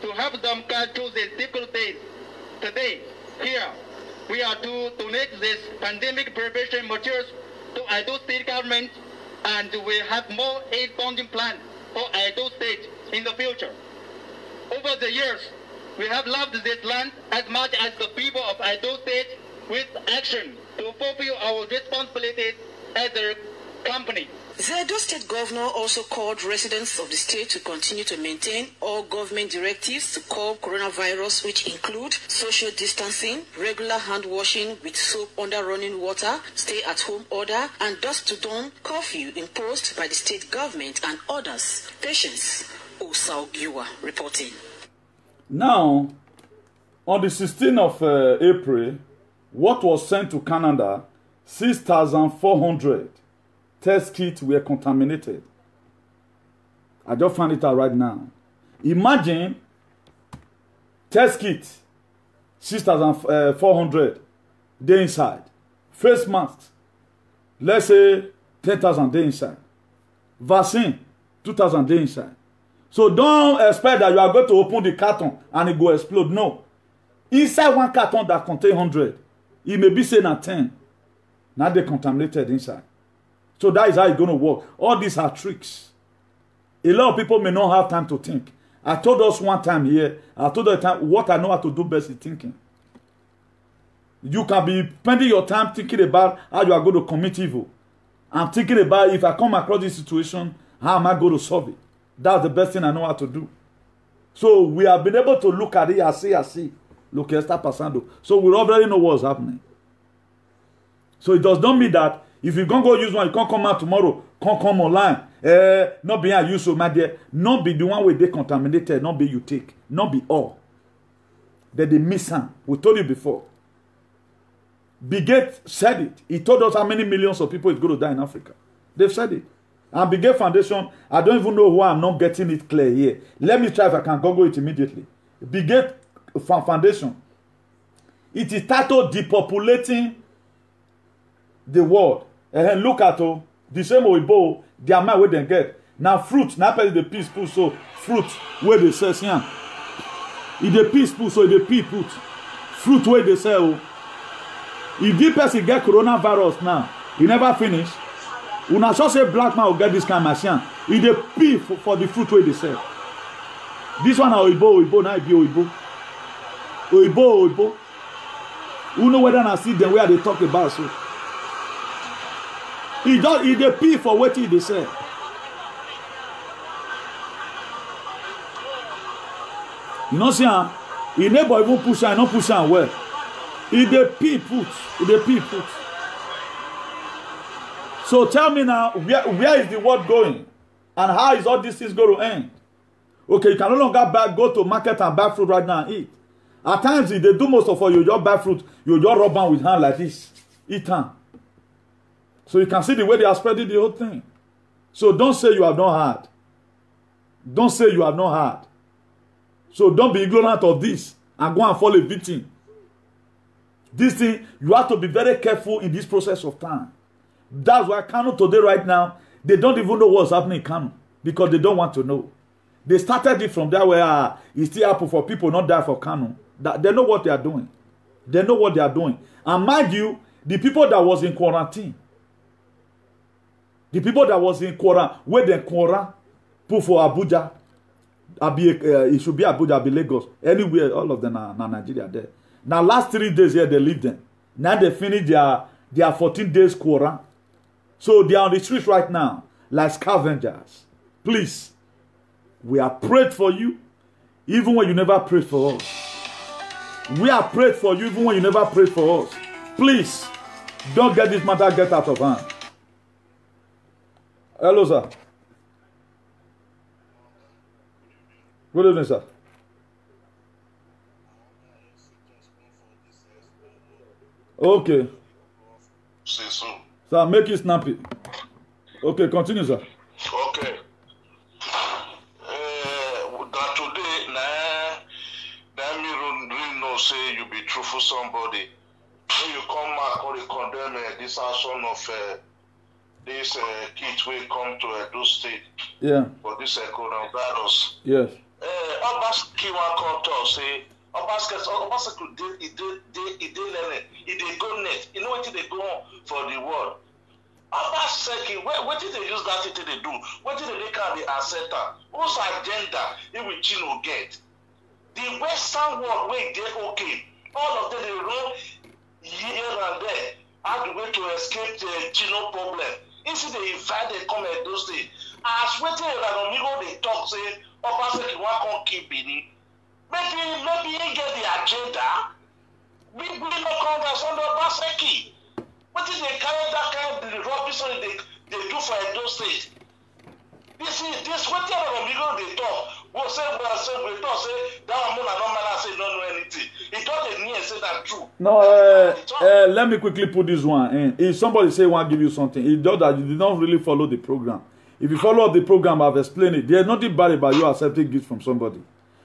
to help them get through these difficult days. Today, here, we are to donate these pandemic prevention materials to Edo State government, and we have more aid funding plans for Edo State in the future. Over the years, we have loved this land as much as the people of Edo State with action to fulfill our responsibilities as a company. The Edo State Governor also called residents of the state to continue to maintain all government directives to curb coronavirus, which include social distancing, regular hand washing with soap under running water, stay-at-home order, and dusk-to-dawn curfew imposed by the state government and others. Patience Osaugiwa reporting. Now, on the 16th of April, what was sent to Canada, 6,400 test kits were contaminated. I just found it out right now. Imagine test kits, 6,400 they inside. Face masks, let's say 10,000 they inside. Vaccine, 2,000 they inside. So don't expect that you are going to open the carton and it go explode. No. Inside one carton that contain 100, it may be saying at 10. Now they contaminated inside. So that is how it's going to work. All these are tricks. A lot of people may not have time to think. I told us one time here, I told us what I know how to do best is thinking. You can be spending your time thinking about how you are going to commit evil. I'm thinking about if I come across this situation, how am I going to solve it? That's the best thing I know how to do. So we have been able to look at it, I see. Look, está pasando. So we already know what's happening. So it does not mean that if you can't go use one, you can't come out tomorrow, can't come online. Not be used so my dear. Not be the one where they contaminated, not be you take. Not be all. That they miss some. We told you before. Bill Gates said it. He told us how many millions of people is going to die in Africa. They've said it. And Bill Gates Foundation, I don't even know why I'm not getting it clear here. Let me try if I can Google it immediately. Bill Gates Foundation. It is titled Depopulating the World. And look at the same Oibo, the amount where they get. Now fruit, now the peace put so fruit where they sell here. If the peace put so the pea put fruit where they sell. If this person get coronavirus now, he never finish. Una just say black man will get this kind of machine. If they pay for the fruit where they sell. This one are Oibo, now it be Oibo. Oibo. You know whether I see them where they talk about so. He they pay for what they say. You know, see, he never even push and not push and well. He they pay put. So tell me now, where is the world going? And how is all this things going to end? Okay, you can no longer go to market and buy fruit right now and eat. At times, if they do most of all, you just buy fruit, you just rub them with hand like this. Eat them. So you can see the way they are spreading the whole thing. So don't say you have not heard. Don't say you have not heard. So don't be ignorant of this and go and fall a victim. This thing, you have to be very careful in this process of time. That's why Kano today right now, they don't even know what's happening in Kano because they don't want to know. They started it from there where it still happen for people not die for Kano. They know what they are doing. They know what they are doing. And mind you, the people that was in quarantine, the people that was in quarantine, where they quarantine, put for Abuja, it should be Abuja, be Lagos, anywhere, all of them are Nigeria there. Now last 3 days here, they leave them. Now they finish their 14 days quarantine. So they are on the streets right now, like scavengers. Please, we have prayed for you, even when you never prayed for us. We have prayed for you, even when you never prayed for us. Please, don't get this matter get out of hand. Hello, sir. Good evening, sir. Okay. Sir, make it snappy. Okay, continue, sir. Okay. That today, let me really know, say you be truthful somebody. When you come back or you condemn this action of this kid will come to Edo State. Yeah. For this coronavirus. Yes. Obaski wan come talk say Obaski he dey go net. You know wetin dey go on for the world. Obaski wetin dey use that thing dey do? Wetin dey make am dey accept am? Whose agenda he will Chino get? The Western world wey dey okay, all of them dey run here and there. How the way to escape the Chino problem? Instead they invite them come Edo State. As wetin Emigo dey talk say Obaseki wan come keep Benin. Maybe he get the agenda. We no understand Obaseki. Wetin dey carry that kind of rubbish they do for Edo State? This wetin Emigo dey talk. We talk say that one no man say no know anything. He don't near say that true. No, let me quickly put this one in. If somebody say want give you something, it does that you did not really follow the program. If you follow up the program, I've explained it. There's nothing bad about you accepting gifts from somebody.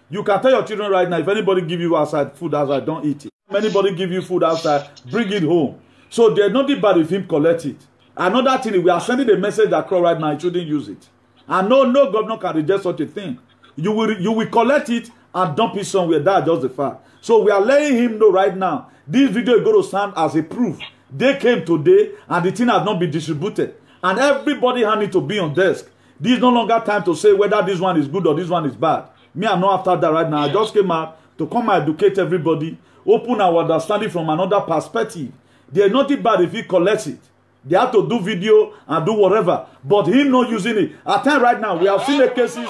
You can tell your children right now, if anybody give you outside food outside, don't eat it. If anybody give you food outside, bring it home. So there's nothing bad if him collect it. Another thing, we are sending a message across right now, you shouldn't use it. And no governor can reject such a thing. You will collect it and dump it somewhere. That's just the fact. So we are letting him know right now, this video is going to stand as a proof. They came today and the thing has not been distributed. And everybody had need to be on desk. This is no longer time to say whether this one is good or this one is bad. Me, I'm not after that right now. I just came out to come and educate everybody, open our understanding from another perspective. There's nothing bad if he collects it. They have to do video and do whatever. But him not using it. At time right now, we have seen the cases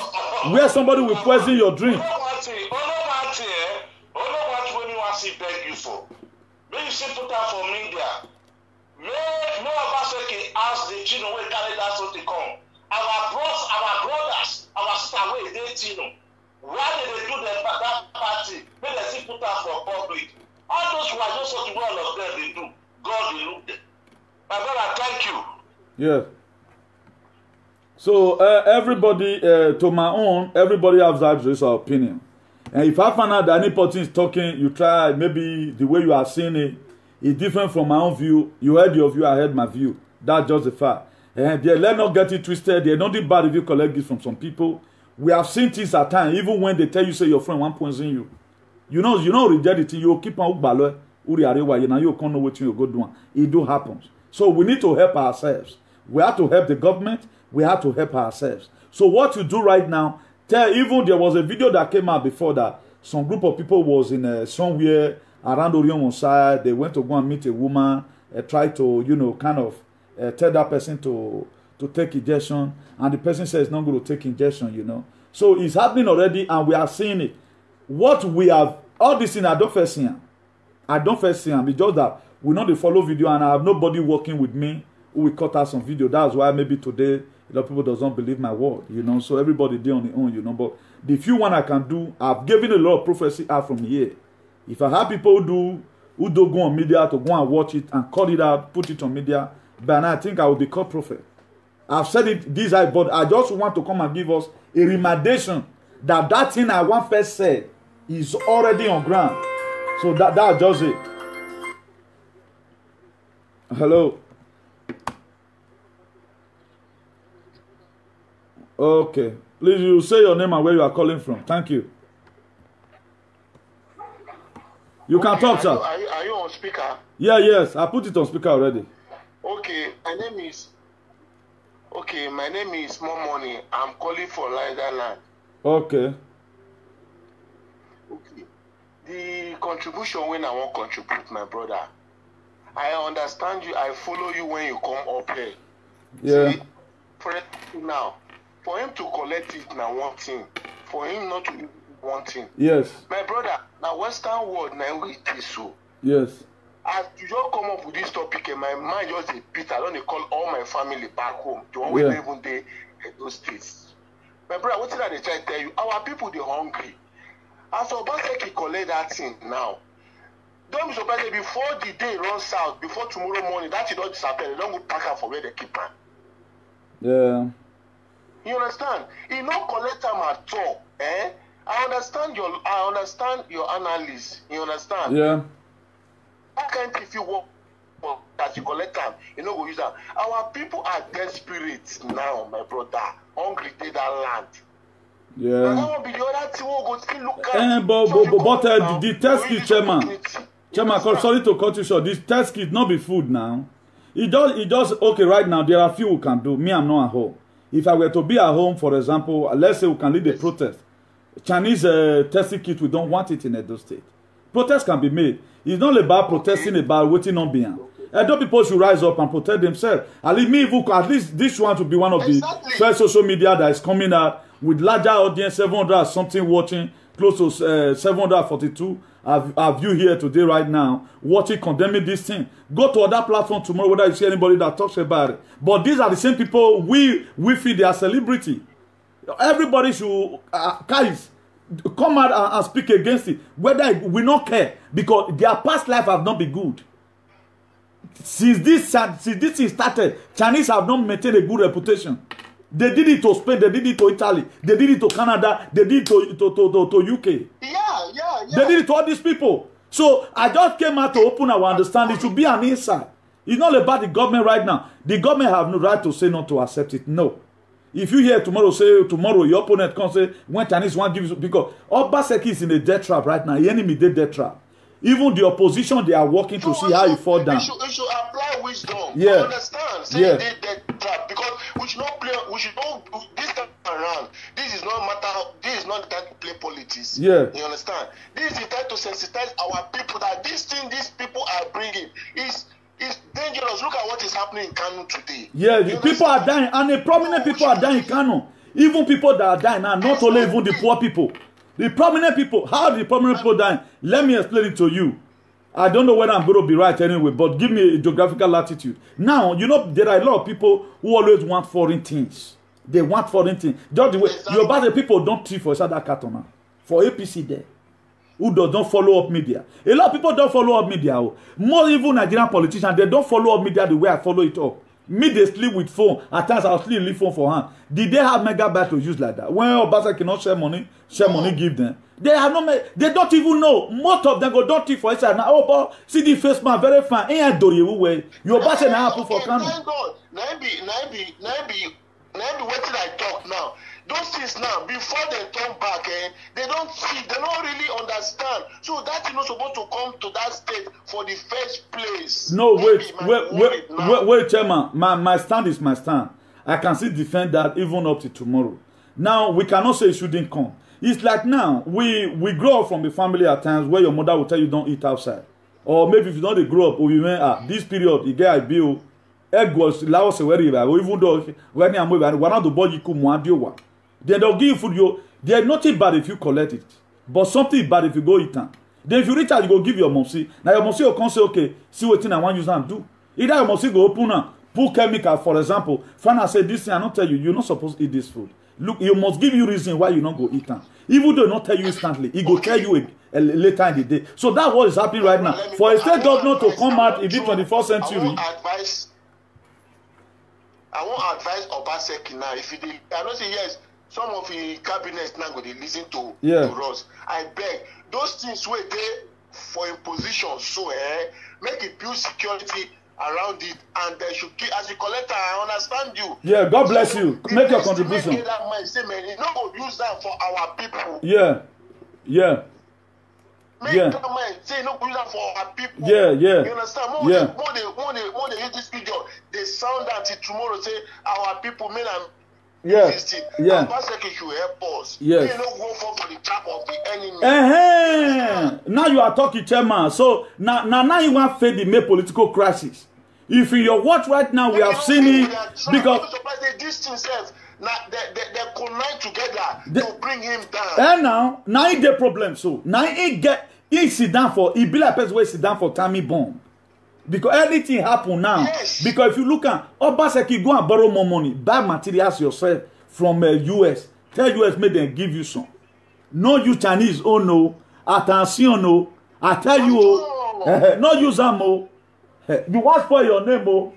where somebody will poison your drink. Beg you for. When you say put out for media, no Obaseki ask the children where carry that so to come. Our brothers, our sister where they children. Why did they do that party? When they see put out for public. All those who are just so to all of them they do. God will look them. My brother, thank you. Yeah. So everybody, to my own, everybody has his opinion. And if I find out that any person is talking, you try, maybe the way you are seeing it is different from my own view. You heard your view, I heard my view. That's just the fact. And let's not get it twisted. There's nothing bad if you collect it from some people. We have seen things at times, even when they tell you, say your friend one poison you. You don't reject it, you keep on ubalo, uri arewa, you can't know what you go do. It do happens. So we need to help ourselves. We have to help the government. We have to help ourselves. So what you do right now, even there was a video that came out before that some group of people was in somewhere around Orion side. They went to go and meet a woman, try to kind of tell that person to take injection, and the person says not going to take injection. So it's happening already, and we are seeing it. What we have, all this in I don't first see him. It's just that we know the follow video, and I have nobody working with me who will cut out some video. That's why maybe today a lot of people doesn't believe my word, so everybody did on their own, but the few one I can do, I've given a lot of prophecy out from here. If I have people who do go on media to go and watch it and cut it out, put it on media, then I think I will be called prophet. I've said it but I just want to come and give us a remindation that thing I want first said is already on ground. So that's just it. Hello. Okay. Please, you say your name and where you are calling from. Thank you. You can talk, sir. Are you on speaker? Yeah, yes. I put it on speaker already. Okay. My name is More Money. I'm calling for Land. Okay. The contribution when I want to contribute, my brother. I understand you. I follow you when you come up here. Yeah. See, for now, For him to collect it now one thing. For him not to do one thing. Yes. My brother, now Western world now it is so. Yes. As you just come up with this topic, and my mind just a pit. I don't call all my family back home. The one we don't even they at those states. My brother, what did I try to tell you? Our people they hungry. As Obaseki collect that thing now, don't be surprised before the day runs out, before tomorrow morning, that it don't disappear. They don't go pack her for where they keep her. Yeah. You understand? He no collect them at all. Eh? I understand your analysis. You understand? Yeah. How can if you work that you collect them, you know go use them. Our people are desperate now, my brother. Hungry they that land. Yeah. And that will be the other thing we'll go still look at. But the test kit, Chairman, sorry to cut you short. This test kit not be food now. It does okay right now. There are few we can do. Me, I'm not at home. If I were to be at home, for example, let's say we can lead a protest. Chinese testing kit, we don't want it in Edo State. Protests can be made. It's not about protesting about waiting on behind. Edo people should rise up and protect themselves. At least this one to be one of the first social media that is coming out with larger audience, 700 something watching, close to 742 have you here today right now watching, condemning this thing. Go to other platform tomorrow whether you see anybody that talks about it. But these are the same people we feel they are celebrity. Everybody should guys come out and speak against it. Whether we not care because their past life have not been good. Since this thing started, Chinese have not maintained a good reputation. They did it to Spain, they did it to Italy, they did it to Canada, they did it to UK. Yeah. They did it to all these people. So I just came out to open our understanding. It should be an insight. It's not about the government right now. The government have no right to say not to accept it. No. If you hear tomorrow, your opponent can say, when Chinese one gives, because Obaseki is in a death trap right now. The enemy did death trap. Even the opposition, they are working to see how you fall down. We should apply wisdom. Yeah. I understand. Say they death trap because we should not play. We should not this time around. This is not matter. This is not the time to play politics. Yeah. You understand? This is the time to sensitize our people that this thing these people are bringing is dangerous. Look at what is happening in Kano today. Yeah, the people are dying, and the prominent people are dying in Kano. Even people that are dying now, not only even the poor people. The prominent people, how the prominent people dying? Let me explain it to you. I don't know whether I'm going to be right anyway, but give me a geographical latitude. Now, you know, there are a lot of people who always want foreign things. They want foreign things. Just the way your bad people don't treat for Sada Katona, for APC there. Who don't follow up media. A lot of people don't follow up media. More even Nigerian politicians, they don't follow up media the way I follow it up. Me, they sleep with phone. At times, I'll sleep with phone for hand. Did they have megabyte to use like that? When Obasa cannot share money, give them. They have no. They don't even know. Most of them go don't think for it. Now, oh, but see the face man very fine. Ain't do you way? Your Obasa now happen for Kano. Thank God. Now be what did I talk now? Those things now, before they turn back, they don't see, they don't really understand. So that's not supposed to come to that state for the first place. No, wait, Chairman. My stand is my stand. I can still defend that even up to tomorrow. Now, we cannot say it shouldn't come. It's like now, we grow up from a family at times where your mother will tell you don't eat outside. Or maybe if you don't grow up, or you may, this period, you get a bill, egg was Laos, or even though, when I'm moving, one of the body could want then they'll give you food. There's nothing bad if you collect it. But something bad if you go eat it. Then if you reach out, you go give your momsi. Now your momsi will come say, okay, see what thing I want you to do. Either your momsi go open and put chemical, for example. Fana say, this thing, I don't tell you, you're not supposed to eat this food. Look, you must give you reason why you not go eat it. Even though not tell you instantly, he go tell you later in the day. So that's what is happening right now. For a state governor to come out in the 21st century. I won't advise Obaseki now. If he, I don't say yes. Some of the cabinets now go to listen to us. I beg those things where they for a position so make it build security around it, and they should keep as a collector. I understand you. Yeah, God bless you. Make your contribution. Make that mind, say, man, you know, use that for our people. Yeah. Make that mind, say, no, use that for our people. Yeah. You understand? More they use this video, they sound that tomorrow say our people, men and Yes. Obaseki should help us. Yes. They don't go for the trap of the enemy. Now you are talking, Chairman. So now you want to fade the main political crisis. If in your watch right now we have seen it because this thing says Now they connect together to bring him down. And now he get problem. So now he sit down for he be like person wey sit down for Tammy bomb. Because anything happen now. Yes. Because if you look at Obaseki go and borrow more money, buy materials yourself from US. Tell US make them give you some. No use Chinese, oh no. Attention, no. I tell you, oh. No use them, oh. You watch for your name, oh.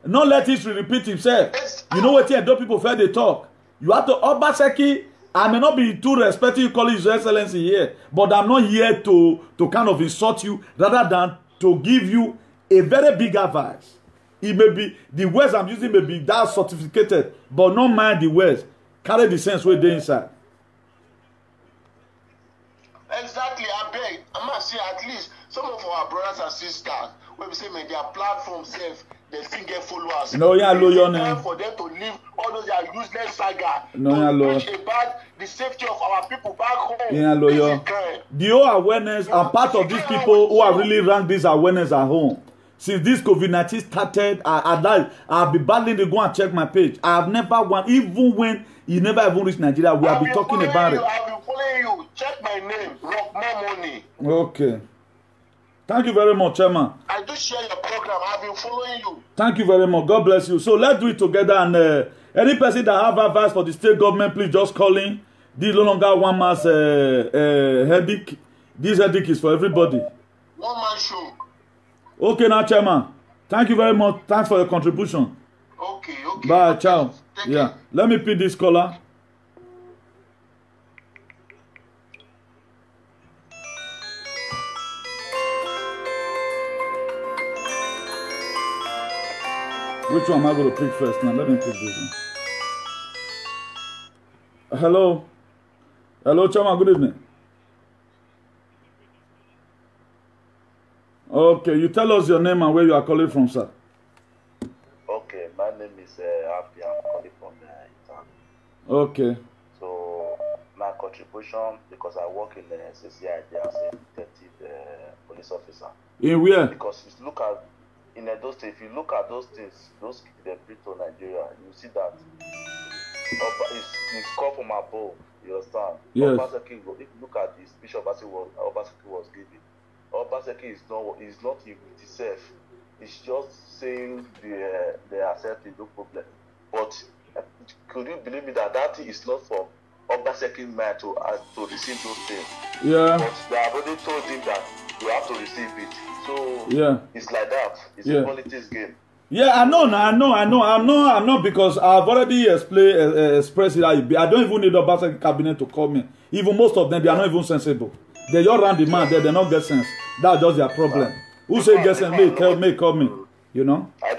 Not let history repeat himself. You know what here? Those people fair they talk. You have to Obaseki. I may not be too respectful calling His Excellency here, but I'm not here to kind of insult you, rather than to give you a very big advice. It may be the words I'm using may be that certificated, but not mind the words. Carry the sense where they inside. Exactly, I beg. I must say at least some of our brothers and sisters, when we say man, their platform self, they still get followers. No, yeah, it's time for them to leave all those their useless saga. No, yeah, preach about the safety of our people back home. Yeah, lawyer. The whole awareness and part of these people who have really ranked this awareness at home. Since this COVID-19 started, I've been battling to go and check my page. I have never won, even when you never even reached Nigeria, we have been talking about it. I've been following you. Check my name, Rock More Money. Okay. Thank you very much, Chairman. I do share your program. I've been following you. Thank you very much. God bless you. So let's do it together. And any person that have advice for the state government, please just call in. This no longer one man's headache. This headache is for everybody. One man show. Okay, now, Chairman. Thank you very much. Thanks for your contribution. Okay. Bye, ciao. Yeah. Let me pick this caller. Which one am I going to pick first now? Let me pick this one. Hello. Hello, Chairman. Good evening. Okay, you tell us your name and where you are calling from, sir. Okay, my name is Happy. I'm calling from Itan. Okay. So, my contribution, because I work in the CCID as a detective police officer. In where? Because if you look at in those things, if you look at those things, those they bring to Nigeria, you see that it's called from above. You understand? Yes. Obaseki, if you look at the speech Obaseki was giving, Obaseki is not in itself. It's just saying they accept it, no problem. But could you believe me that is not from Obaseki mind to receive those things? Yeah. But they have already told him that you have to receive it. So yeah, it's like that. It's a politics game. Yeah, I know. I'm not because I've already expressed it. I don't even need the Obaseki cabinet to call me. Even most of them, they are not even sensible. They just run the man there. They don't get sense. That's just their problem. Who say get sense? May call me. You know. I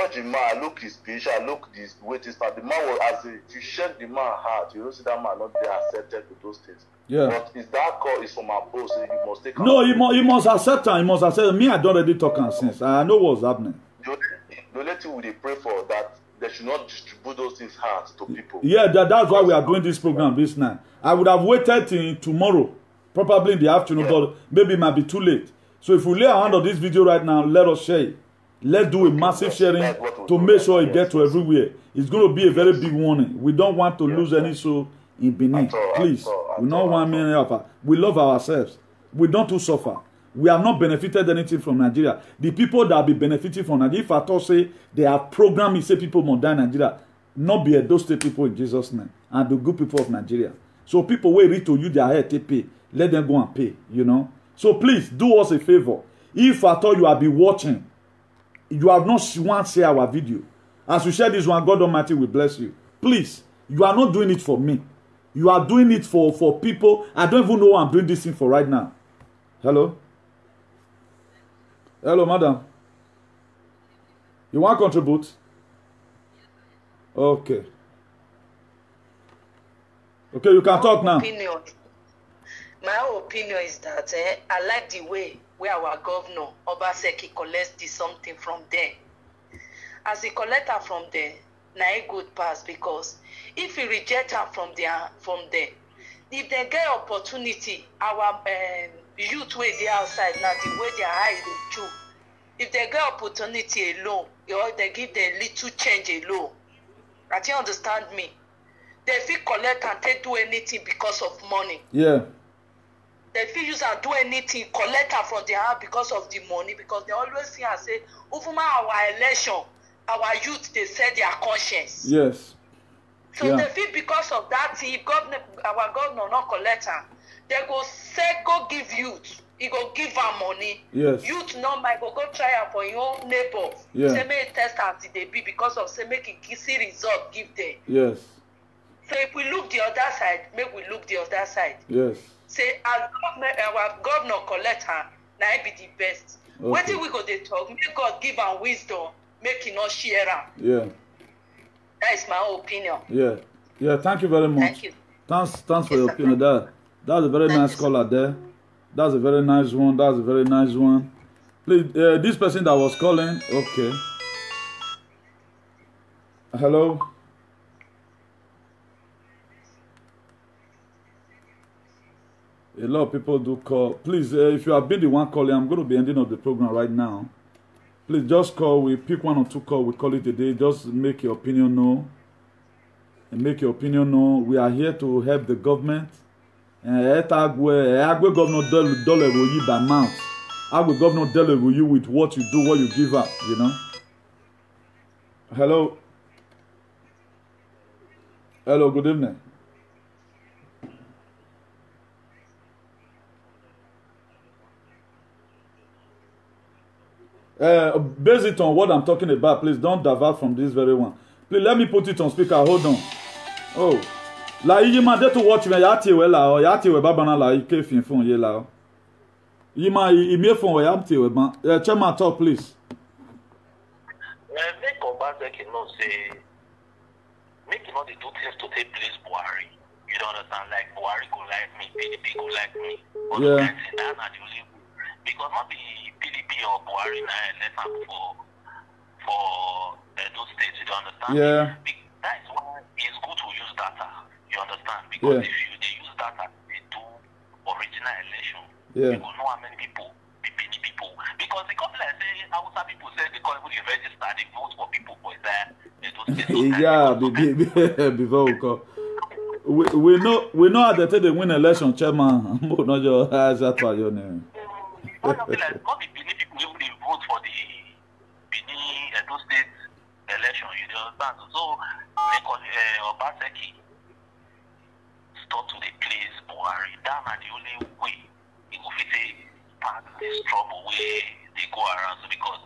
watch the man. I look his speech. I look this way. The man was if you check the man heart, you don't see that man not be accepted to those things. Yeah. But is that call is from our boss? So you must take. No, you must accept him. You must accept him. Me, I don't already talk since. I know what's happening. The only thing we pray for that they should not distribute those things hard to people. Yeah, that's why we are doing this program this night. I would have waited till tomorrow, probably in the afternoon, but maybe it might be too late. So if we lay our hand on this video right now, let us share it. Let's do a massive sharing to make sure it gets to everywhere. It's going to be a very big warning. We don't want to lose any soul in Benin. Please, we don't want many of us. We love ourselves. We don't too suffer. We have not benefited anything from Nigeria. The people that be benefiting from Nigeria, if I thought say they have programmed, say people more than Nigeria, not be those state people in Jesus' name, and the good people of Nigeria. So people will read to you their head to pay. Let them go and pay, you know. So please do us a favor. If I thought you have been watching, you have not once share our video. As we share this one, God Almighty will bless you. Please, you are not doing it for me. You are doing it for people. I don't even know who I'm doing this thing for right now. Hello? Hello, madam. You want to contribute? Okay. Okay, you can talk now. My opinion is that I like the way where our governor, Obaseki, collects something from them. As he collect her from them, now a good pass, because if he reject her from there, if they get opportunity, our youth way they outside now, the way their eyes they chew, if they get opportunity alone, or they give them little change alone, I think understand me. They feel collect and they do anything because of money. Yeah. They feel use and do anything, collect her from their house because of the money, because they always see and say, over our election, our youth, they set their conscience. Yes. So they feel because of that, if our governor not collect her, they go say, go give youth. He go give her money. Yes. Youth no might go try her for your own neighbor. Yeah. Say make test as they be because of say make it see result give them. Yes. So if we look the other side, make we look the other side. Yes. Say as our governor collect her, now it be the best. Okay. What we go they talk? Make God give her wisdom, make he not share her. Yeah. That is my opinion. Yeah. Yeah. Thank you very much. Thank you. Thanks for your opinion. That's a very nice caller there. That's a very nice one. That's a very nice one. Please, this person that was calling. Okay. Hello. A lot of people do call. Please, if you have been the one calling, I'm going to be ending up the program right now. Please just call. We pick 1 or 2 calls. We call it a day. Just make your opinion known. And make your opinion known. We are here to help the government. Agwe governor dollar will you by mouth. Agwe governor dollar will you with what you do, what you give up, you know. Hello. Hello, good evening. Based it on what I'm talking about, please don't divert from this very one. Please let me put it on speaker. Hold on. Oh. La yima de to watch me yati we la o yati we baba na la ike fin phone ye la o. Yima ime phone we yati we ban. Chairman talk please. Make Obaseki not say make not the two things to take place Buhari. You don't understand, like Buhari go like me, PDP go like me. But yeah. That's not usually because not be PDP or Buhari na let's for those states, you don't understand? Yeah. That is why it's good to use data. You understand? Because if they use data, they do original election. You will know how many people, PPG people. Because the couple like say, Hausa people say because when you register, they vote for people for that. Yeah, before we call. We know how they take the win election, Chairman. Not your eyes at your name. Not the Benin people who they vote for the Benin Edo State election, you understand? So, Obaseki start to the place Buhari. That are the only way it will fit part this trouble where they go around. So because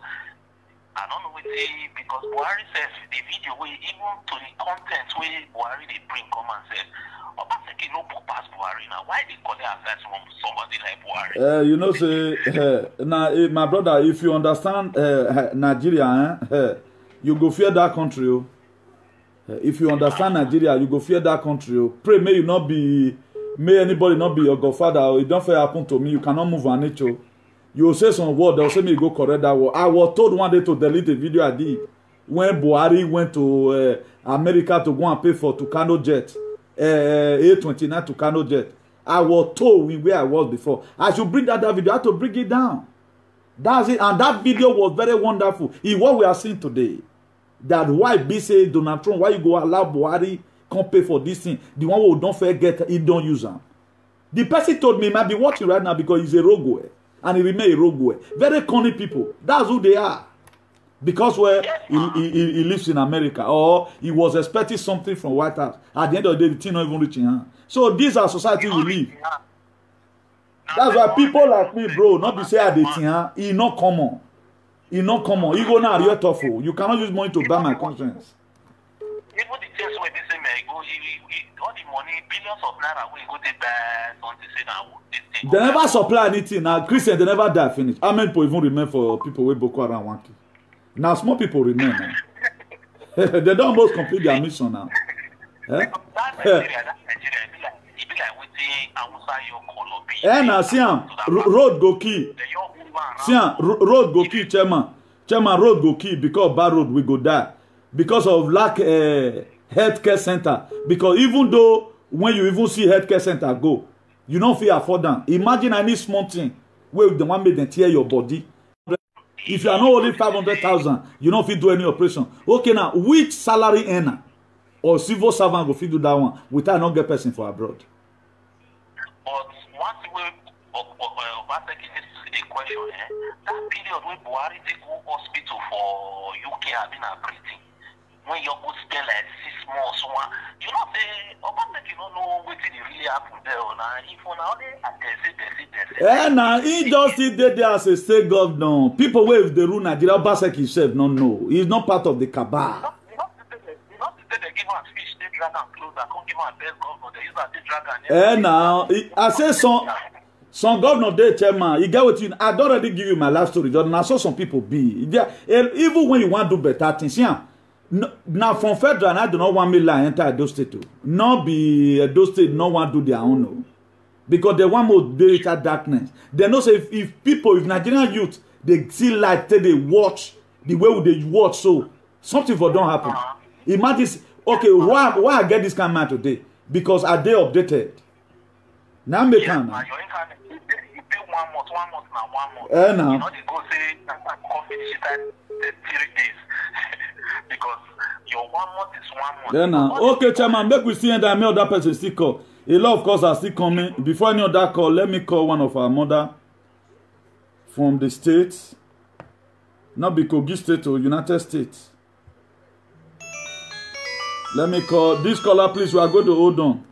I don't know what they because Buhari says the video way even to the content where Buhari they bring come and say Obaseki no book pass Buhari now. Why they call it as from somebody like Buhari? You know, say now my brother, if you understand Nigeria, you go fear that country. If you understand Nigeria, you go fear that country. Pray may you not be, may anybody not be your godfather. It don't fair happen to me. You cannot move an nature. You will say some word. They'll say me go correct that word. I was told one day to delete the video I did when Buhari went to America to go and pay for Tucano jet, A29 Tucano jet. I was told where I was before. I should bring that video. I have to bring it down. That's it. And that video was very wonderful. In what we are seeing today. That why be say Donald Trump, why you go allow Buhari come pay for this thing? The one who don't forget, he don't use them. The person told me he might be watching right now because he's a rogue and he remain a rogue. Very cunning people. That's who they are. Because where he lives in America or he was expecting something from White House. At the end of the day, the thing not even reaching him. So these are society we live. That's why people like me, bro, not be say at the thing, he not common. It's not common. You go now, you're tough. You cannot use money to buy my conscience. Even the things where they say, go, all the money, billions of naira, we go to buy something. Say now, they never supply anything. Now, Christian, they never die finish. How many people even remain for people with Boko Haram want to? Now, small people remain. They don't almost complete their mission now. That's Nigeria. It be like waiting, I will say your color. Now, see, road go key. See, road go key, chairman. Chairman, road go key because bad road we go die. Because of lack healthcare center. Because even though when you even see healthcare center go, you don't feel afford them. Imagine any small thing where the one made them tear your body. If you are not only 500,000, you don't feel do any operation. Okay, now which salary earner or civil servant go fit do that one without not get person for abroad. But once we Obaseki is a question, that period when Buhari take go hospital for UK have been breathing. When you go spend like 6 months, you know say Obaseki don't know what really happened there. If on all they now he just sit there as a state governor. People where they rule Nigeria, Obaseki himself don't know. He's not part of the cabal. Now I say some governor there, chairman, you get what you. I don't already give you my life story, Jordan. I saw some people be there, even when you want to do better things. Yeah, now from federal, I do not want me lie enter Edo State too. Not be Edo State, no one do their own no. Because they want more data darkness. They know say if Nigerian youth they see light, they watch the way they watch, so something for don't happen. Imagine, okay, why I get this kind of man today? Because are they updated? Now make now. Now. You know they go say coffee that 3 days because your 1 month is 1 month. Now. Okay, chairman, make we see and I other person still call. A lot of calls are still coming. Before any other call, let me call one of our mother from the States. Not be Kogi State or United States. Let me call this caller, please. We are going to hold on.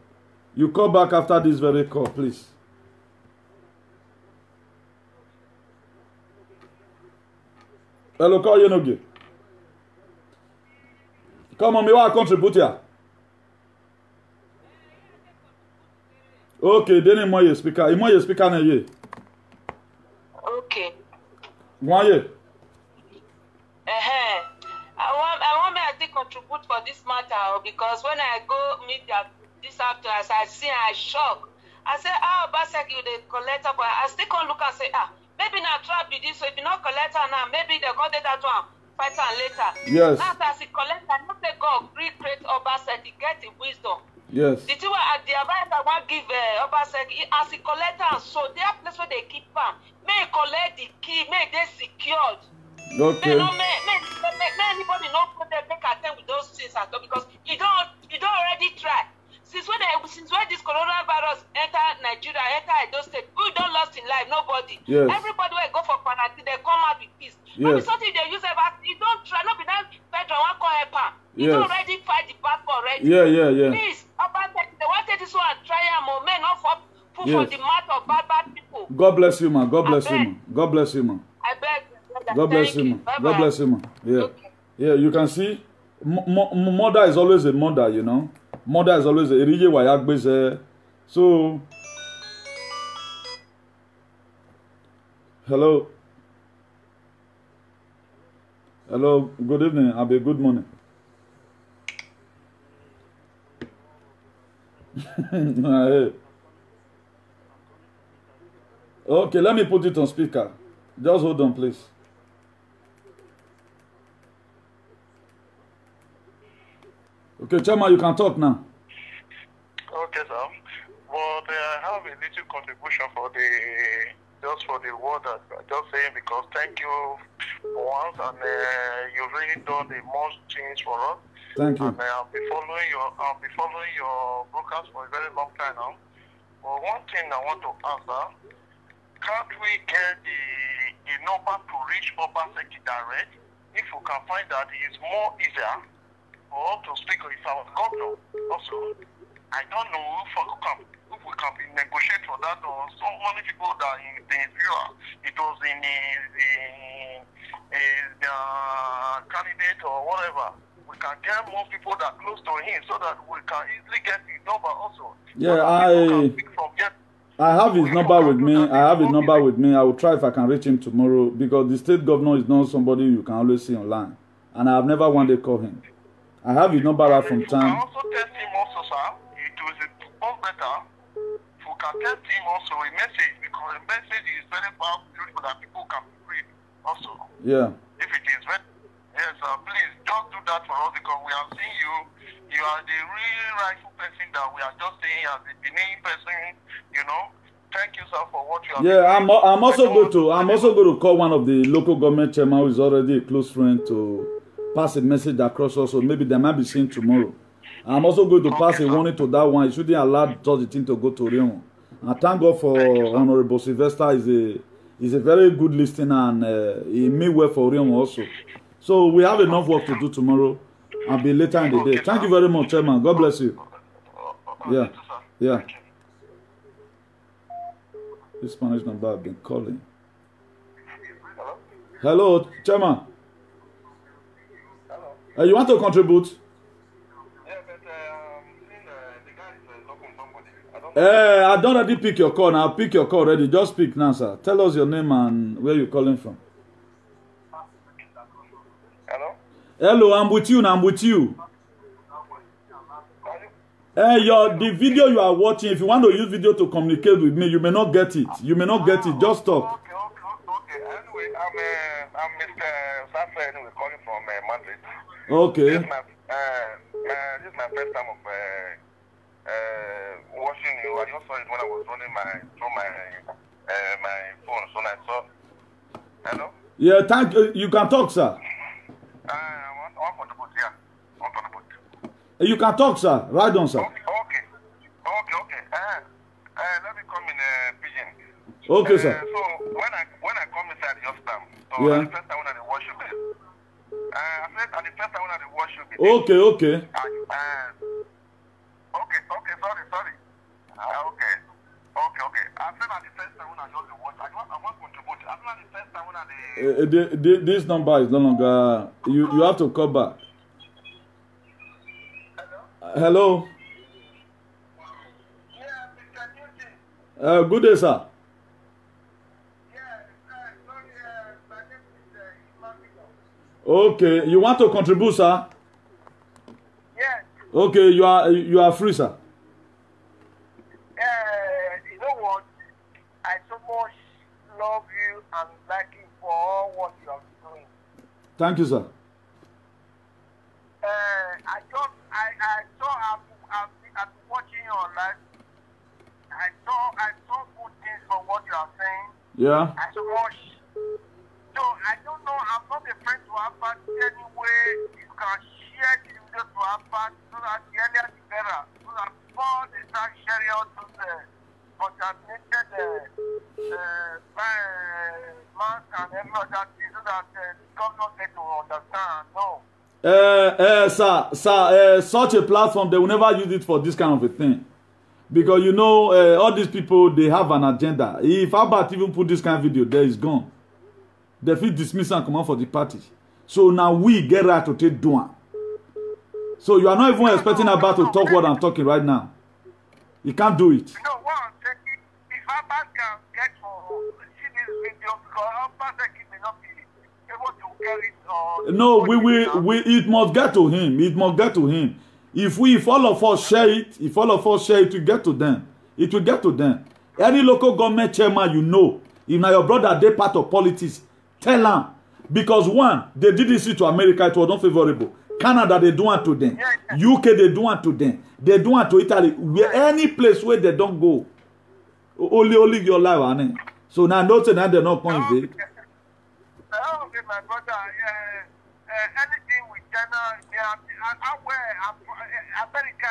You call back after this very call, please. Hello, call you no get. Come on, me want to contribute here. Okay, then moi speaker. Moi speaker na ye. Okay. Moi ye. I want me to contribute for this matter because when I go meet this after as I see I shock. I say, Obaseki they collect but I still can't look and say, maybe not trap be this, so if you not collect now, maybe they got that one fight later. Yes. Now as a collector, not say God create Obaseki, get the wisdom. Yes. The two at the advice I want give Obaseki as a collector, so their place where they keep them, may collect the key, may they secured. Okay. May anybody not put them make attempt with those things at all because you don't already try. Since when this coronavirus enter Nigeria, enter Edo State, we don't lost in life, nobody. Yes. Everybody will go for quarantine, they come out with peace. Yes. Maybe something they use ever, you don't try, not be that federal one call help them. You Yes. don't already fight the battle already. Yeah. Please, they wanted this one try more men not for put for the mouth of bad people. God bless you, man. God bless you, man. God bless you, man. I beg. God bless you, man. Bye-bye. God bless you, man. Yeah. Okay. Yeah, you can see, mother is always a mother, you know. Mother is always a so. Hello. Hello. Good evening. Abi. Good morning. Hey. Okay, let me put it on speaker. Just hold on, please. Okay, Chairman, you can talk now. Okay, sir. But I have a little contribution for the word that I'm just saying because thank you for once and you've really done the most things for us. Thank you. And I'll be following your broadcast for a very long time now. But one thing I want to ask, sir, can't we get the number to reach Obaseki direct? If we can find that, it's more easier for us to speak with our governor. Also, I don't know if we can negotiate for that or so many people that in the viewer, it was in the candidate or whatever. We can get more people that are close to him so that we can easily get his number also. Yeah, So I have his number with me. I will try if I can reach him tomorrow because the state governor is not somebody you can always see online. And I have never wanted to call him. I have his number right from time. You can also test him also, sir. It was better. You can test him also a message because a message is very powerful that people can read also. Yeah. If it is very, yes, please just do that for us because we have seen you. You are the real rightful person that we are just saying as the Benin person, you know. Thank you, sir, for what you have Yeah, been doing. I'm also going to call one of the local government chairman who is already a close friend to pass a message across also. Maybe they might be seen tomorrow. I'm also going to pass a warning to that one. You shouldn't allow such a thing to go to Rion. And thank God for Honorable Sylvester. Is a very good listener, and he may well for Rion also. So we have enough work to do tomorrow and be later in the day. Thank you very much, Chairman. God bless you. Yeah. Yeah. This Spanish number I've been calling. Hello, Chairman. Hello. You want to contribute? Yeah, but the guy is looking somebody. I don't already pick your call. I'll pick your call already. Just speak now, sir. Tell us your name and where you're calling from. Hello? Hello, I'm with you now. I'm with you. The video you are watching, if you want to use video to communicate with me, you may not get it. You may not get it. Just talk. Okay. Anyway, I'm Mr. Safa, anyway, calling from Madrid. Okay. This is my first time of watching you. I just saw it when I was running through my phone, so I saw. Hello? Yeah, thank you. You can talk, sir. I want for the boat, yeah. On the boat. You can talk, sir. Right on, sir. Okay. Let me come in pigeon. Okay, sir. So when I come inside your stamp, so Yeah. the first time when I worship it, I said at the first time when I worship it. Okay. Okay. Sorry. Okay. I said at the first time when I just watch, I want to contribute. I said at the first time when I This number is no longer. You have to call back. Hello. Yeah, Mr. Newton. Good day, sir. Yeah, sorry, my name is Okay, you want to contribute, sir? Yes. Okay, you are free, sir. You know what? I so much love you and like you for all what you are doing. Thank you, sir. I've been watching you online. I saw good things from what you are saying. Yeah. I so much. So I don't know. I'm not a friend to Abbas. Anyway, you can share the video to Abbas so that the earlier the better. So that before they start sharing out to the contaminated mask and every other thing, so that the government get to understand. No. Sir, such a platform, they will never use it for this kind of a thing. Because you know, all these people, they have an agenda. If Abbott even put this kind of video, there is gone. They feel dismiss and come out for the party. So now we get right to take Duan. So you are not even expecting Abbott to talk what I'm talking right now. He can't do it. No, what I'm saying, if Abbott can get to see this video, because Abbott may not be able to get it. No, it must get to him. It must get to him. If all of us share it, it will get to them. It will get to them. Any local government chairman, you know, if now your brother they part of politics, tell them. Because one, they did this to America, it was not favorable. Canada, they do it to them. UK, they do it to them. They do it to Italy. Any place where they don't go, only your life on it. So now notice that they're not going to. Okay, my brother. Anything with China, America,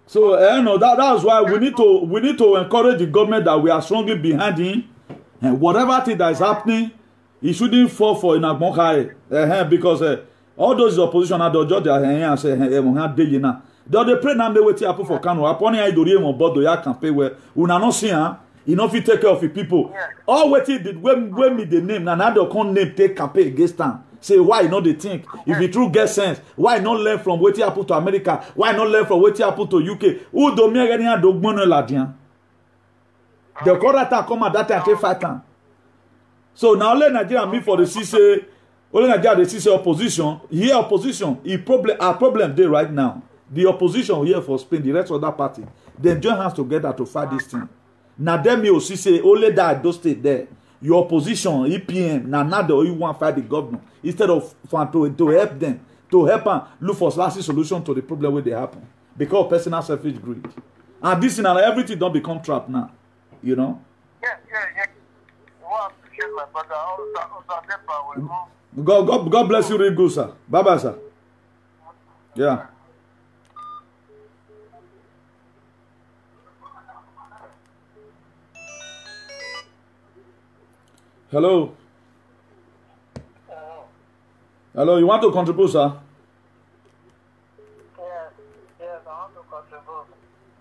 So no, that's why we need to encourage the government that we are strongly behind him, and whatever thing that is happening, he shouldn't fall for Inagbonkai, because all those opposition are the judge and say they pray now they wait happen for Kano. Upon I do on board the campaign where una no see he no fit take care of the people. All waiting did when me the name and now they can't name take campaign against them. Say why you know they think if you true get sense, why not learn from what happened to America? Why not learn from what happened to UK? Who do me again do gbono ladian? The correct come at that time take fight time. So now let Nigeria meet for the CC. Only Nigeria the CC opposition. Here opposition, our problem there right now. The opposition here for Spain, the rest of that party, they join hands together to fight this thing. Now them you say only that those state there. Your opposition, EPM, now they only want to fight the government instead of to help them, to help them look for lasting solution to the problem where they happen because of personal selfish greed. And this and everything don't become trap now, you know. Yeah. case, my brother. God bless you, really good, sir. Bye bye, sir. Yeah. Hello. Hello, you want to contribute, sir? Yes, I want to contribute.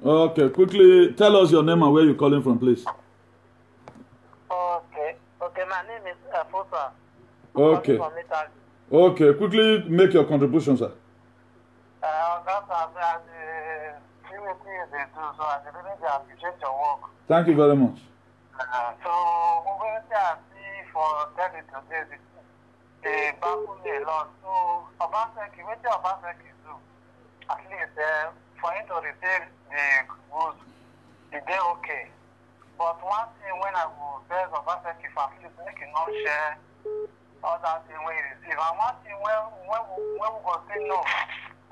Okay, quickly tell us your name and where you're calling from, please. Okay, my name is Fosa. Okay. Okay, quickly make your contribution, sir. Thank you very much. So, we went there for 10 days. Baffled me a lot. So, Obaseki, what did Obaseki do? At least for him to receive the goods, he did okay. But one thing when I will beg Obaseki for at least make him not share all that thing when he receive. And one thing when we go say no,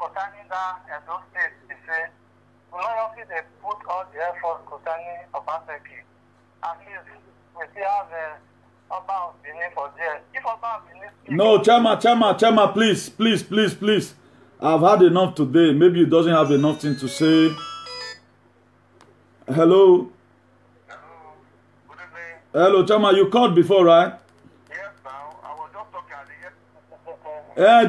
concerning that those states, they say, we not only they put all the effort concerning Obaseki. At least we still have Oba of Benin for there. If Oba of Benin... No, Chairman, please. I've had enough today. Maybe he doesn't have enough thing to say. Hello? Hello, Chairman, you called before, right? Yes, now. I was just talking.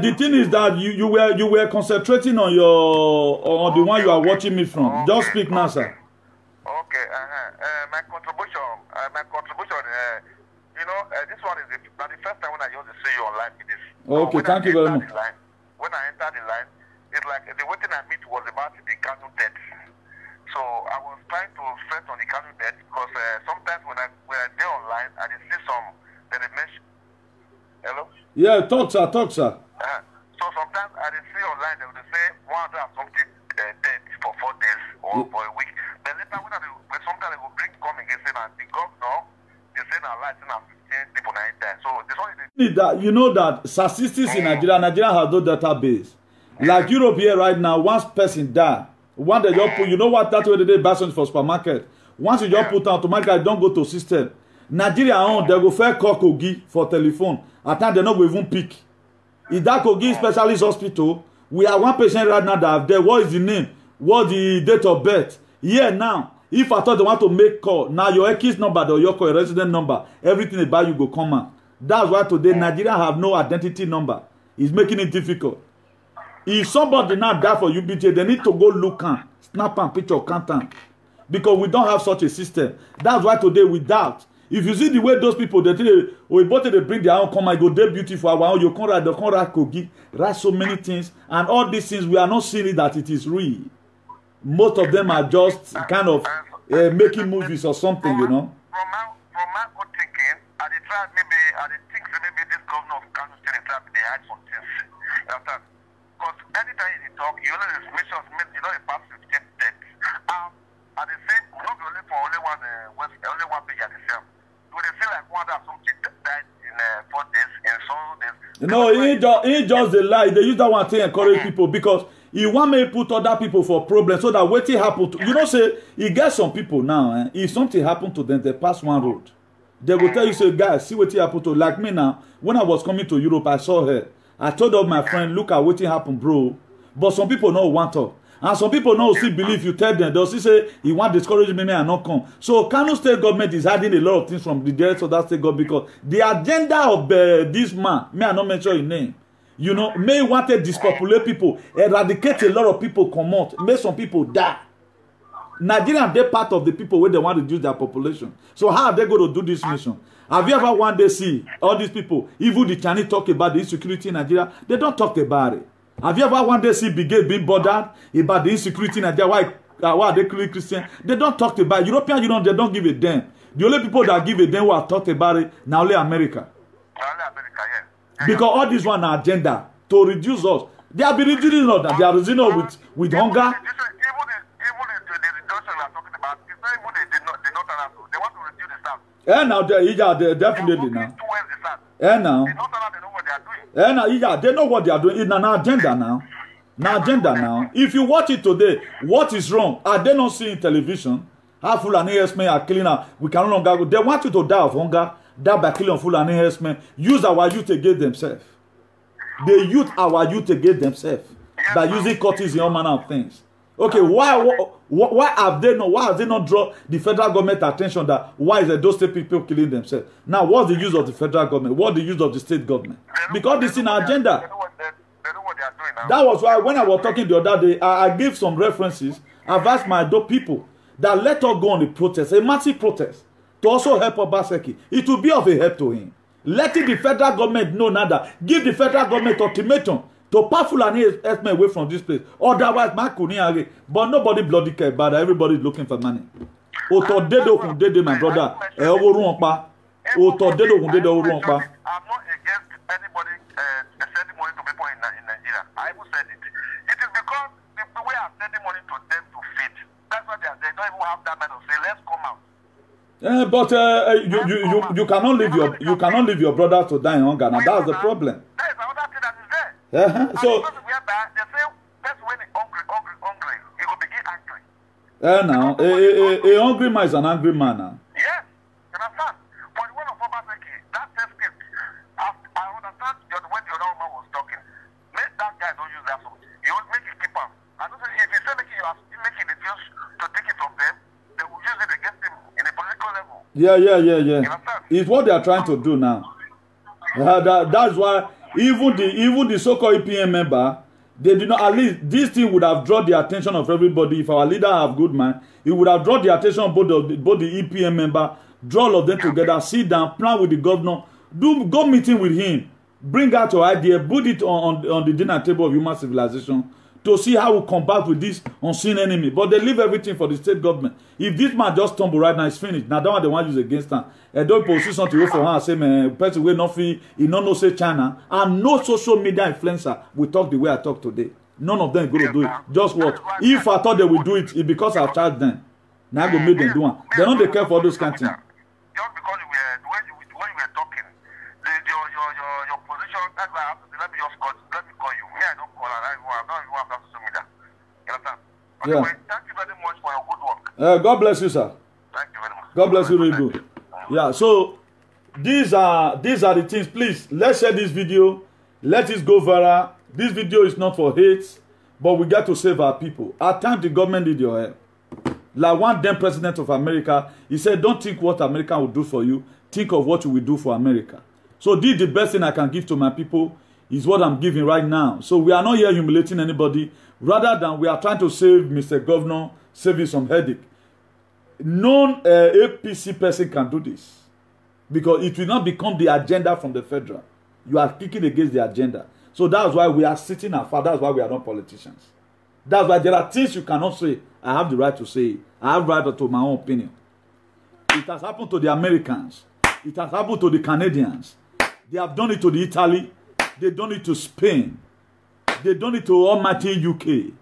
The thing is that you were concentrating on the one you are watching me from. Just speak now, sir. Okay, my contribution, this one is the first time when I used to see you online with this. Okay, thank you very much. When I entered the line, it's like the waiting I meet was about the Kanu death. So I was trying to stress on the Kanu death because sometimes when I go online and I see some, they mention. Hello? Yeah, talk, sir. So sometimes I see online they will say 100 and something dead for 4 days or for a week. Then later when sometimes they will bring come again saying that the governor they say now lighting and 15 people now there. So this one is that you know that statistics in Nigeria has no database. Like Europe here right now, once person die, one they just put, you know what that way they buy something for supermarket. Once you just put automatically don't go to system. Nigeria on they go fair call Kogi for telephone. At times they not go even pick. If that Kogi specialist hospital, we have one patient right now that there. What is the name? What the date of birth? Here now, if I thought they want to make call, now your EKIS number or your resident number, everything about you go come out. That's why today Nigeria have no identity number. It's making it difficult. If somebody now die for UBJ, they need to go look and snap and picture count because we don't have such a system. That's why today we doubt. If you see the way those people they bring their own come and go, they're beautiful. You can't write Kogi, write so many things, and all these things we are not seeing that it is real. Most of them are just kind of making movies or something, you know. From my own thinking, I try think maybe this governor of Kano State they hide some things. Because anytime you talk, you know the missions, the past 15 deaths. At the same, not only for only one page at the same. Do they say like one that something died in 4 days, in some days? No, he just a lie. They use that one to encourage people because he want me put other people for problems so that what happen to you know say he get some people now. If something happen to them, they pass one road. They will tell you say, guys, see what happened to like me now. When I was coming to Europe, I saw her. I told all my friend, look at what happened, bro. But some people don't want to. And some people don't still believe you tell them. They'll still say, he want to discourage me and not come. So Kano State government is hiding a lot of things from the rest of that state government because the agenda of this man, may I not mention his name, you know, may want to depopulate people, eradicate a lot of people, come out, make some people die. Nigeria, they're part of the people where they want to reduce their population. So how are they going to do this mission? Have you ever one day see all these people, even the Chinese talk about the insecurity in Nigeria? They don't talk about it. Have you ever one day see Brigade being bothered about the insecurity in Nigeria? Why are they Christian? They don't talk about it. European Union, they don't give a damn. The only people that give a damn who have talked about it, now only America. Only America, yeah. Because all this one are agenda to reduce us. They have been reducing us and they are reducing us with hunger. Even the reduction we are talking about, it's not even the Northern, they want to reduce the staff. Yeah, now, definitely now. Yeah, now. The Northern, they know what they are doing. Yeah, they know what they are doing. It's an agenda now. Now, agenda now. If you watch it today, what is wrong? Are they not seeing television? How full and ASM are killing us? We can no longer go. They want you to die of hunger. that by killing Fulani herdsmen, use our youth against themselves. They use our youth against themselves by using cuttings and all manner of things. Okay, why have they not drawn the federal government attention that why is those state people killing themselves? Now, what's the use of the federal government? What's the use of the state government? Because this is in our agenda. They know what they are doing now. That was why when I was talking the other day, I gave some references. I've asked my Edo people that let us go on the protest, a massive protest, to also help Obaseki. It will be of a help to him. Letting the federal government know now that give the federal government ultimatum to pass Fulani herdsmen away from this place. Otherwise, but nobody bloody care about it. Everybody is looking for money. My brother. I'm not against anybody sending money to people in Nigeria. I even said it. It is because the way I'm sending money to them to feed. That's why they don't even have that man to say, let's come out. But you cannot leave your brother to die in hunger. Now that's the problem. There is another thing that is there. So they say that's when hungry, he will begin angry. now a hungry man is an angry man now. Yes, you understand? For the one of Obaseki, that same script, I understand the way the other woman was talking. Let that guy don't use that so he will make it keep up. I don't say if he say making the deals to take it from them, they will use it against him in a political level. Yeah. It's what they are trying to do now. That's why even the so-called EPM member, they did not, at least this thing would have drawn the attention of everybody. If our leader have good mind, it would have drawn the attention of both the EPM member, draw all of them together, sit down, plan with the governor, go meeting with him, bring out your idea, put it on the dinner table of human civilization to see how we combat with this unseen enemy. But they leave everything for the state government. If this man just stumble right now, it's finished. Now that one they want to use against him. And don't position to go for her and say, man, person will not feel, he not know say China. And no social media influencer will talk the way I talk today. None of them going to do it. Just what? If I thought they would do it, it's because I charged them. Now I go make them do it. They don't care for those kind of things. Just because the way you were talking, your position, that's why I have to say, let me call you. Me, I don't call her. I'm not even after social media. You understand? Anyway, thank you very much for your good work. God bless you, sir. Thank you very much. God bless you, really good. Yeah, so these are the things. Please, let's share this video. Let it go viral. This video is not for hate, but we got to save our people. At times, the government need your help. Like one then president of America, he said, don't think what America will do for you. Think of what you will do for America. So this the best thing I can give to my people is what I'm giving right now. So we are not here humiliating anybody. Rather than we are trying to save Mr. Governor, saving some headache. Non APC person can do this. Because it will not become the agenda from the federal. You are kicking against the agenda. So that's why we are sitting afar. That's why we are not politicians. That's why there are things you cannot say. I have the right to say it. I have the right to my own opinion. It has happened to the Americans. It has happened to the Canadians. They have done it to the Italy. They've done it to Spain. They've done it to almighty UK.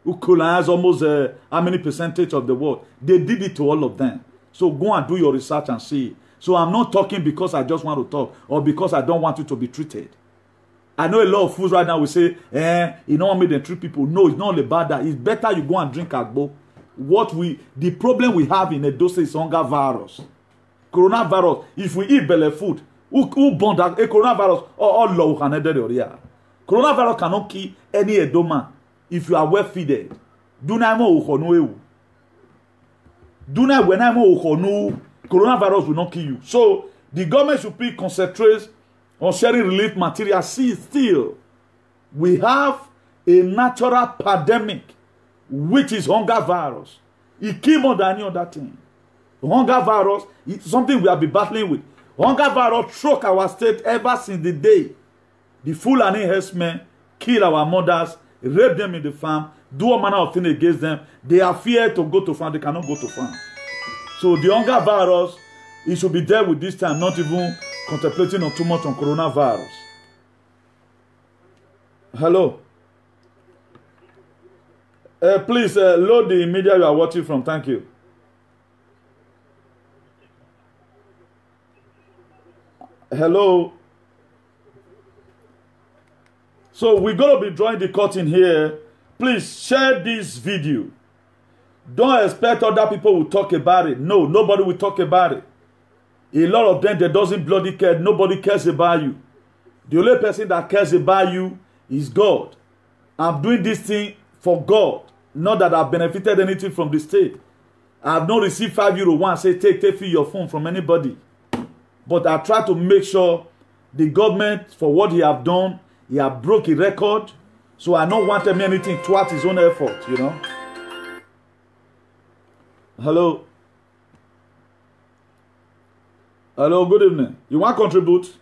Who colonized almost how many percentage of the world. They did it to all of them. So go and do your research and see it. So I'm not talking because I just want to talk or because I don't want you to be treated. I know a lot of fools right now will say, you don't want me to treat people. No, it's not only about that. It's better you go and drink agbo. The problem we have in Edo State is hunger virus. Coronavirus. If we eat belly food, who born that a coronavirus all low can coronavirus cannot kill any Edo man if you are well feeded. Do not know do not when coronavirus will not kill you. So the government should please concentrate on sharing relief material. See, still we have a natural pandemic, which is hunger virus. It kills more than any other thing. Hunger virus is something we have been battling with. Hunger virus struck our state ever since the day the Fulani herdsmen kill our mothers, rape them in the farm, do all manner of things against them. They are feared to go to farm. They cannot go to farm. So the hunger virus, it should be dealt with this time, not even contemplating on too much on coronavirus. Hello. Please load the media you are watching from. Thank you. Hello. So we're going to be drawing the curtain here. Please share this video. Don't expect other people will talk about it. No, nobody will talk about it. A lot of them, they doesn't bloody care. Nobody cares about you. The only person that cares about you is God. I'm doing this thing for God. Not that I've benefited anything from the state. I have not received €5 once. Say, take your phone from anybody. But I try to make sure the government, for what he have done, he have broke a record. So I don't want him anything towards his own effort, you know. Hello. Hello, good evening. You want to contribute?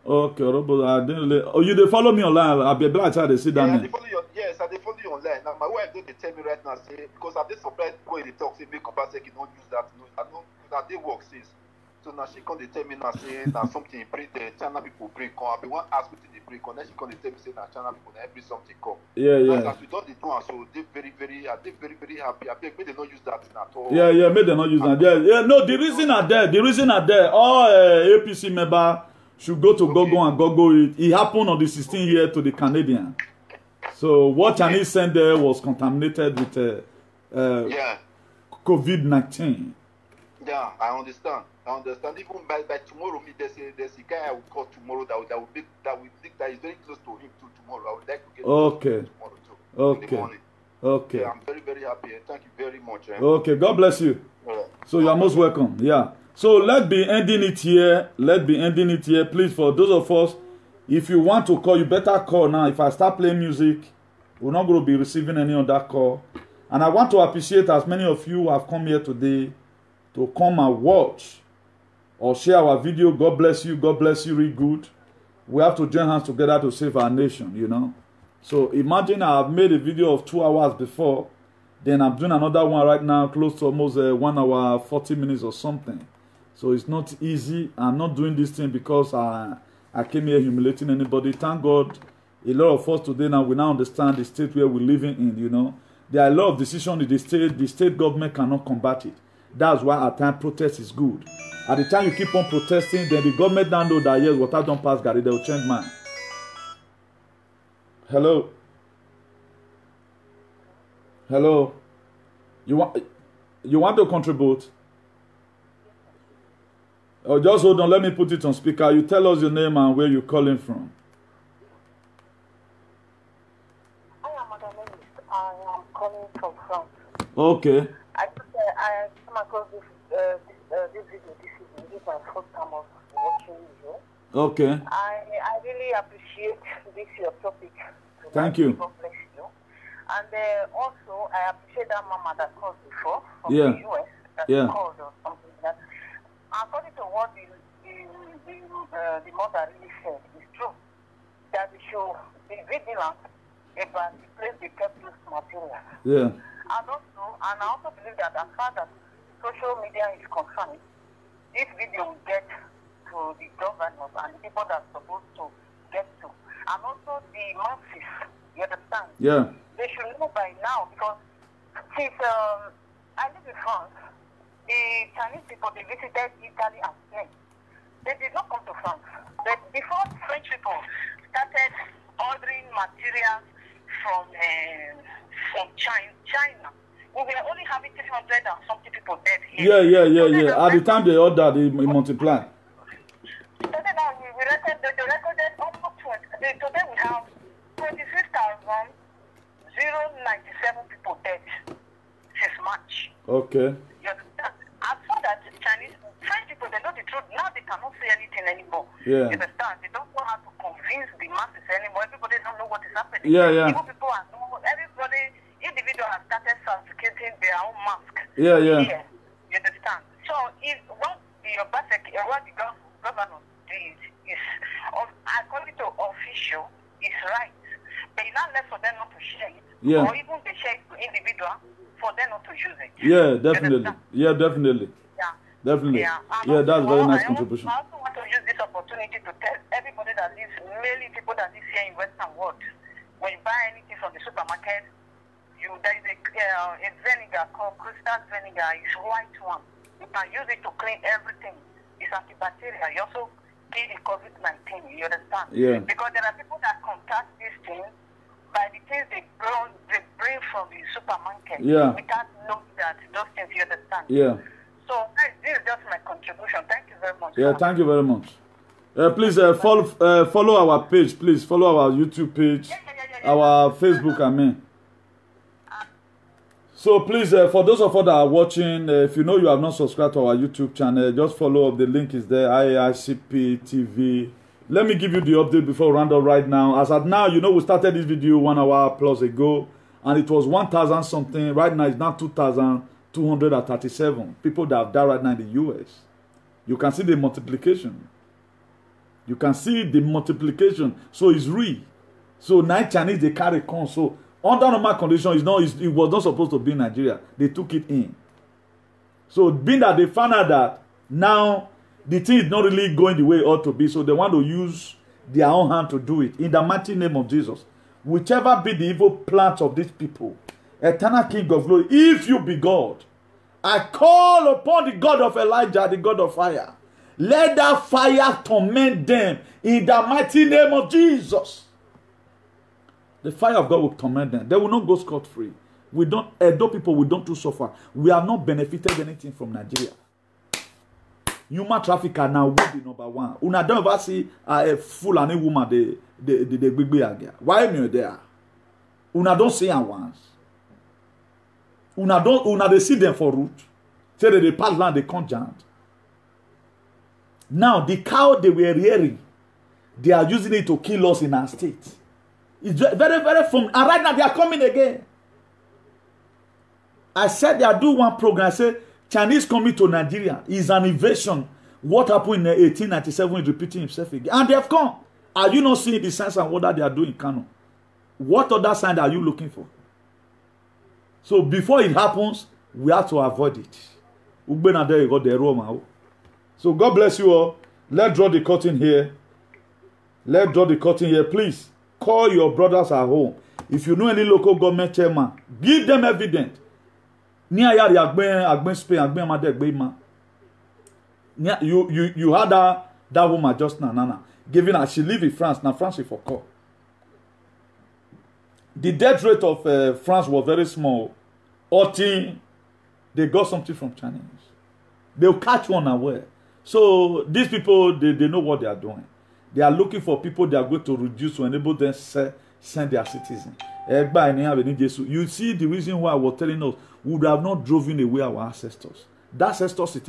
Okay, I didn't. Oh, you they follow me online? I'll be able to sit down. Yes, I follow you online. Now my wife don't tell me right now say because I've been surprised when they talk say make Obaseki don't use that. No, I know that they work since. So now she come they tell me now say now something bring the China people bring come. I be one ask what they bring come. Then she come they tell me say now China people they bring something come. Yeah. As we don't do one, so they very happy. I beg, may they not use that at all. Yeah, may they not use that. Yeah. No, the reason are there. All APC member should go to Gogo and Gogo it. It happened on the 16th year to the Canadian. So what Chinese sent there was contaminated with COVID-19. Yeah, I understand. Even by tomorrow, there's a guy I will call tomorrow that will think that is very close to him too tomorrow. I would like to get tomorrow too. In the morning. Okay. Yeah, I'm very happy. Thank you very much. Okay, God bless you. So you are most welcome. Yeah. So let's be ending it here. Please, for those of us, if you want to call, you better call now. If I start playing music, we're not going to be receiving any other call. And I want to appreciate as many of you who have come here today to come and watch or share our video. God bless you. God bless you really good. We have to join hands together to save our nation, you know. So imagine I've made a video of 2 hours before. Then I'm doing another one right now, close to almost 1 hour, 40 minutes or something. So it's not easy. I'm not doing this thing because I came here humiliating anybody. Thank God, a lot of us today now, we now understand the state where we're living in, you know. There are a lot of decisions in the state. The state government cannot combat it. That's why at times protest is good. At the time you keep on protesting, then the government now know that yes, water don't pass Gary, they will change mind. Hello. You want to contribute? Oh, just hold on. Let me put it on speaker. You tell us your name and where you're calling from. I am calling from France. Okay. I come across this video this evening. This is my first time of watching you. Okay. I really appreciate this your topic. Thank you. God bless you. And also, I appreciate that mama that called before from the US that called or something like that. According to what the mother really said, it's true that we should be vigilant about the place they kept this material. Yeah. And I also believe that as far as social media is concerned, this video will get to the governors and the people that are supposed to get to. And also the masses, you understand? Yeah. They should know by now because since I live in France, the Chinese people, they visited Italy and Spain. They did not come to France. But before French people started ordering materials from China, we were only having 300 and something people dead here. Yeah. At the time they ordered, they multiply. So then we recorded almost 20. Today we have 26,097 people dead since March. Okay. You understand? As for that, French people, they know the truth. Now they cannot say anything anymore. Yeah. You understand? They don't know how to convince the masses anymore. Everybody don't know what is happening. Yeah. Even people are everybody, individual has started fabricating their own mask. Yeah. Here. You understand? So what the governor did is, I call it official, is right. But it's not left for them not to share it. Yeah. Or even they share it to individual for them not to use it. Yeah, definitely. Definitely. Yeah, that's very nice contribution. I also want to use this opportunity to tell everybody that lives, mainly people that live here in Western world, when you buy anything from the supermarket, there is a vinegar called crystal vinegar. It's white one. You can use it to clean everything. It's antibacterial. You also kill the COVID-19. You understand? Yeah. Because there are people that contact this thing by the things they bring from the supermarket without knowing that those things, you understand? Yeah. So this is just my contribution. Thank you very much. Yeah, thank you very much. Please follow our page. Please follow our YouTube page, our Facebook, I mean. So please, for those of us that are watching, if you know you have not subscribed to our YouTube channel, just follow up. The link is there, IAICP TV. Let me give you the update before we round up right now. As at now, you know we started this video 1 hour plus ago, and it was 1,000 something. Right now, it's now 2,237 people that have died right now in the US. You can see the multiplication. You can see the multiplication. So it's real. So now Chinese, they carry con. So under normal conditions, it was not supposed to be in Nigeria. They took it in. So being that they found out that now the thing is not really going the way it ought to be, so they want to use their own hand to do it. In the mighty name of Jesus. Whichever be the evil plans of these people, eternal King of glory, if you be God, I call upon the God of Elijah, the God of fire. Let that fire torment them in the mighty name of Jesus. The fire of God will torment them. They will not go scot-free. We don't, Edo people, we don't do suffer. We have not benefited anything from Nigeria. Human trafficker now will be number one. Una don't ever see a Fulani woman the big again. Why me there? Una don't see her once. Una they see them for root. Say that they pass land, they can't jump. Now the cow they were rearing, they are using it to kill us in our state. It's very, very fun. And right now they are coming again. I said they are doing one program. I said Chinese coming to Nigeria is an invasion. What happened in 1897 is repeating himself again. And they have come. Are you not seeing the signs and what they are doing in Kano? What other sign are you looking for? So before it happens, we have to avoid it. So God bless you all. Let's draw the curtain here. Let's draw the curtain here. Please call your brothers at home. If you know any local government chairman, give them evidence. You had that woman just now, Nana, giving her, she live in France. Now France is for call. The death rate of France was very small. They got something from Chinese. They'll catch one away. So these people, they know what they are doing. They are looking for people they are going to reduce to enable them send their citizens. You see the reason why I was telling us we would have not driven away our ancestors. That ancestors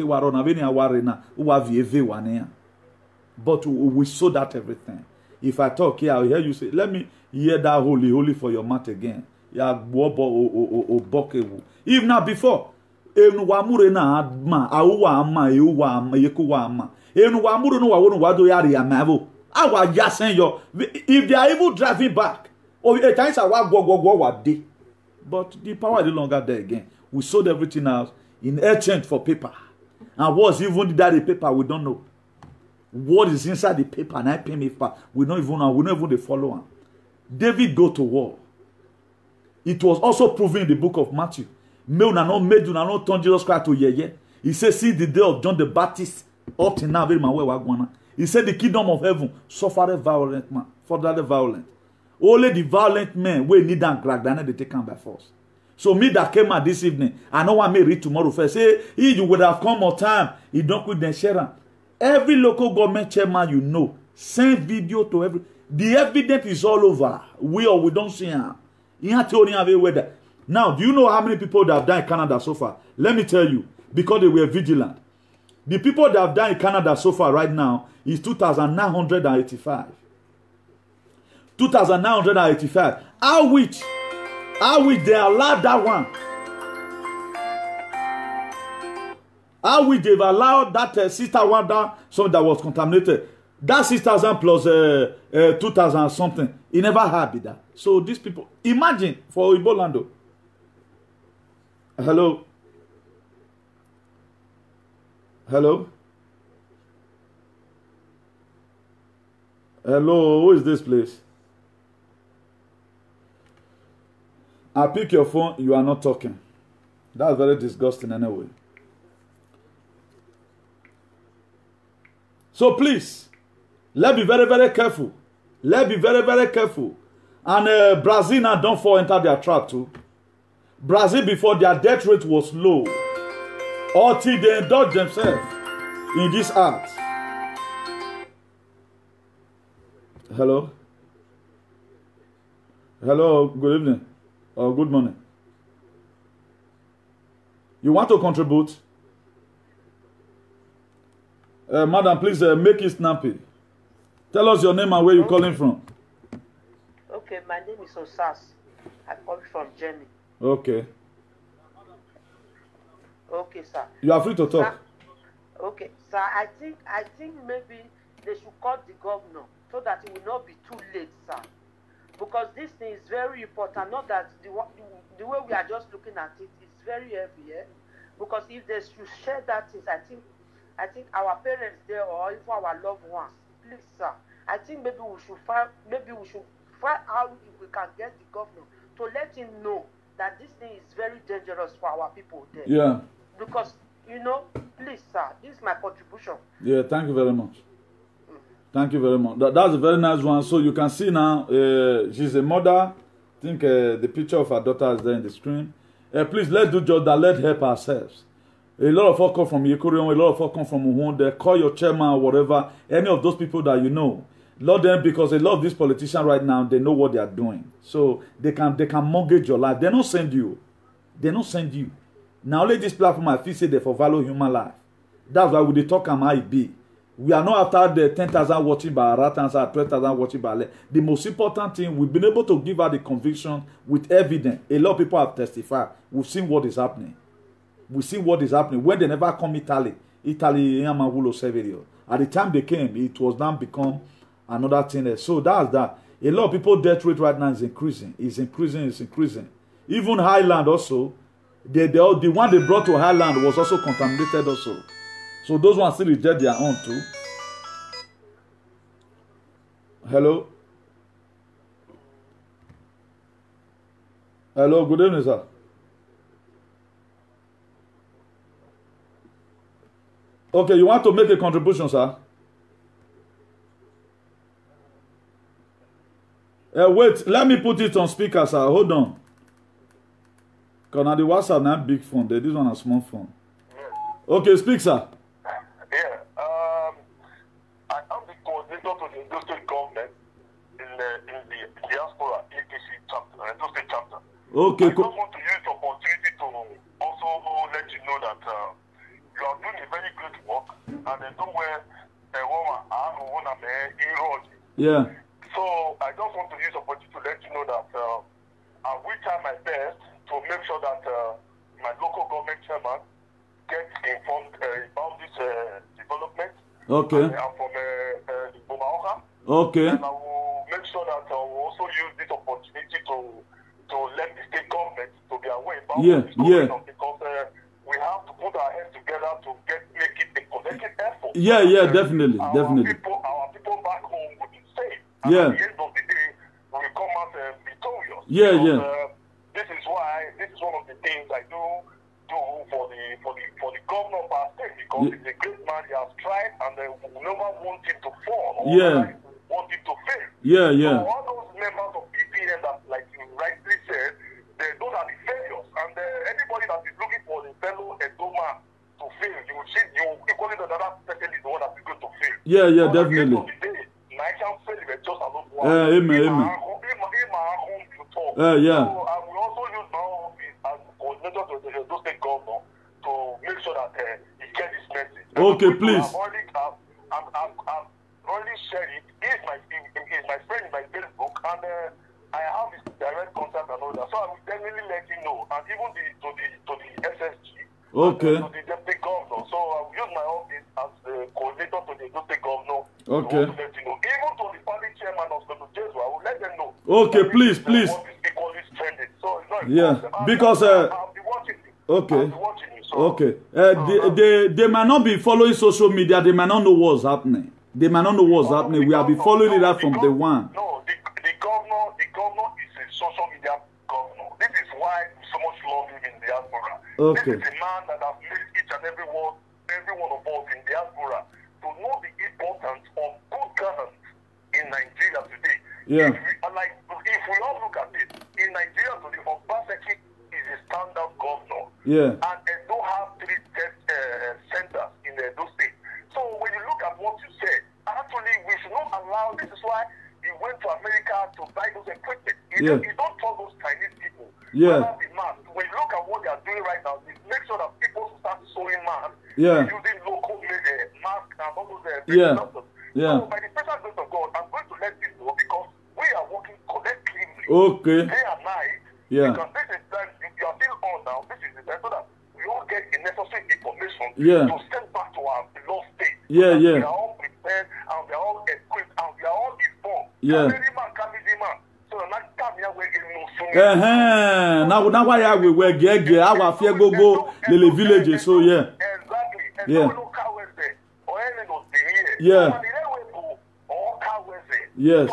but we saw that everything. If I talk here, I'll hear you say, let me hear that holy for your mouth again. If not before, if they are even driving back, but the power is no longer there again. We sold everything else in exchange for paper. And what's even that the paper, we don't know. What is inside the paper and I pay me for, we don't even know. We don't even the follower. David go to war. It was also proven in the book of Matthew. Turn Jesus Christ to ye. He said, see the day of John the Baptist up to now. He said the kingdom of heaven suffered violent man, further violent. Only the violent men will need and drag than they take them by force. So me that came out this evening, I know I may read tomorrow first. Say, you would have come more time. You don't quit the share. Every local government chairman you know, send video to every. The evidence is all over. We don't see him. Now, do you know how many people that have died in Canada so far? Let me tell you, because they were vigilant. The people that have died in Canada so far right now is 2,985. 2,985. How which they allowed that one? How which they've allowed that sister one down, something that was contaminated. That 6,000 plus 2,000 something. It never had that. So these people, imagine for Ibolando. Hello. Hello. Hello. Who is this place? I pick your phone. You are not talking. That's very disgusting anyway. So please, let's be very, very careful. Let's be very, very careful. And Brazil now don't fall into their trap too. Brazil before their death rate was low. Until they indulge themselves in this act. Hello? Hello, good evening. Or good morning. You want to contribute? Madam, please make it snappy. Tell us your name and where you're calling from. Okay, my name is Osas. I come from Jenny. Okay. Okay, sir. You are free to talk. Sir, okay, sir. I think maybe they should call the governor so that it will not be too late, sir. Because this thing is very important. Not that the way we are just looking at it is very heavy, eh? Because if they should share that thing, I think our parents there or even our loved ones, please, sir. I think maybe we should find out if we can get the governor to let him know that this thing is very dangerous for our people there. Yeah. Because, please, sir, this is my contribution. Yeah, thank you very much. Thank you very much. That's a very nice one. So you can see now, she's a mother. I think the picture of her daughter is there in the screen. Please, let's do just that. Let's help ourselves. A lot of us come from Yekurion, a lot of us come from Uhunde. Call your chairman or whatever. Any of those people that you know. Lord them, because a lot of these politicians right now, they know what they are doing. So they can mortgage your life. They don't send you. They don't send you. Now only this platform I feel say they for value human life. That's why we talk am how it be. We are not after the 10,000 watching by Ratans or 12,000 watching by. The most important thing, we've been able to give her the conviction with evidence. A lot of people have testified. We've seen what is happening. We've seen what is happening. When they never come Italy, at the time they came, it was now become another thing. So that's that. A lot of people death rate right now is increasing. It's increasing. Even Highland also. The one they brought to Highland was also contaminated also. So those ones still reject their own too. Hello? Hello, good evening, sir. Okay, you want to make a contribution, sir? Wait, let me put it on speaker, sir. Hold on. Because now the WhatsApp now big phone. This one a small phone. Okay, speak, sir. Yeah, I am the coordinator to the Edo State government in the diaspora APC chapter, Edo State chapter. Okay, I just want to use the opportunity to also let you know that you are doing a very great work, and somewhere yeah. So I just want to use the opportunity to let you know that I will try my best to make sure that my local government chairman gets informed about this development. Okay. I'm from Bumaoka. Okay. And I will make sure that I will also use this opportunity to let the state government to be aware about this going on, because we have to put our heads together to make it a collective effort. Yeah, definitely. Our people back home will be safe. And at the end of the day, we will come out victorious. This is one of the things I do for the governor of our state, because he's a great man. He has tried, and we never want him to fall. Want him to fail. So all those members of PPN that, like you rightly said, those are the failures, and anybody that is looking for the fellow Edoma to fail, you will see equally the other person is the one that is going to fail. Yeah, definitely. Amen. So I will also use my own office as coordinator to the Edo State governor to make sure that he gets this message. Okay, please. I've already shared it. He's my friend in my Facebook, and I have his direct contact and all that. So I will definitely let him know, and even to the SSG, okay, to the deputy governor. So I will use my office as the coordinator to the deputy governor. Okay. To let you know. Even to the party chairman of the Jesu, I will let them know. Okay, please. So because I'll be watching you. Okay. I'll be watching you. So, they might not be following social media. They might not know what's happening. We have been following it out from the one. No, the governor is a social media governor. This is why so much love him in diaspora. Okay. This is a man that has made each and every one of us in diaspora to know the importance of good governance in Nigeria today. Yeah. If we all look at it, in Nigeria today, Obaseki is a Yeah. And Edo have 3 test centers in Edo State. So when you look at what you said, actually we should not allow, this is why he went to America to buy those equipment. You don't trust those Chinese people. Yeah. When you look at what they are doing right now, make sure that people start sewing masks, using local masks and all those So by the special grace of God, I'm going to let this go because we are working collectively. Okay. Day and night. Yeah. Because this is time you are still on now. This is the time so that we all get the necessary information to send back to our beloved state. Yeah. We are all prepared and we are all equipped and we are all informed. Yeah. Now why are we get our fear go the village so yeah. Yeah. Yeah. Yes.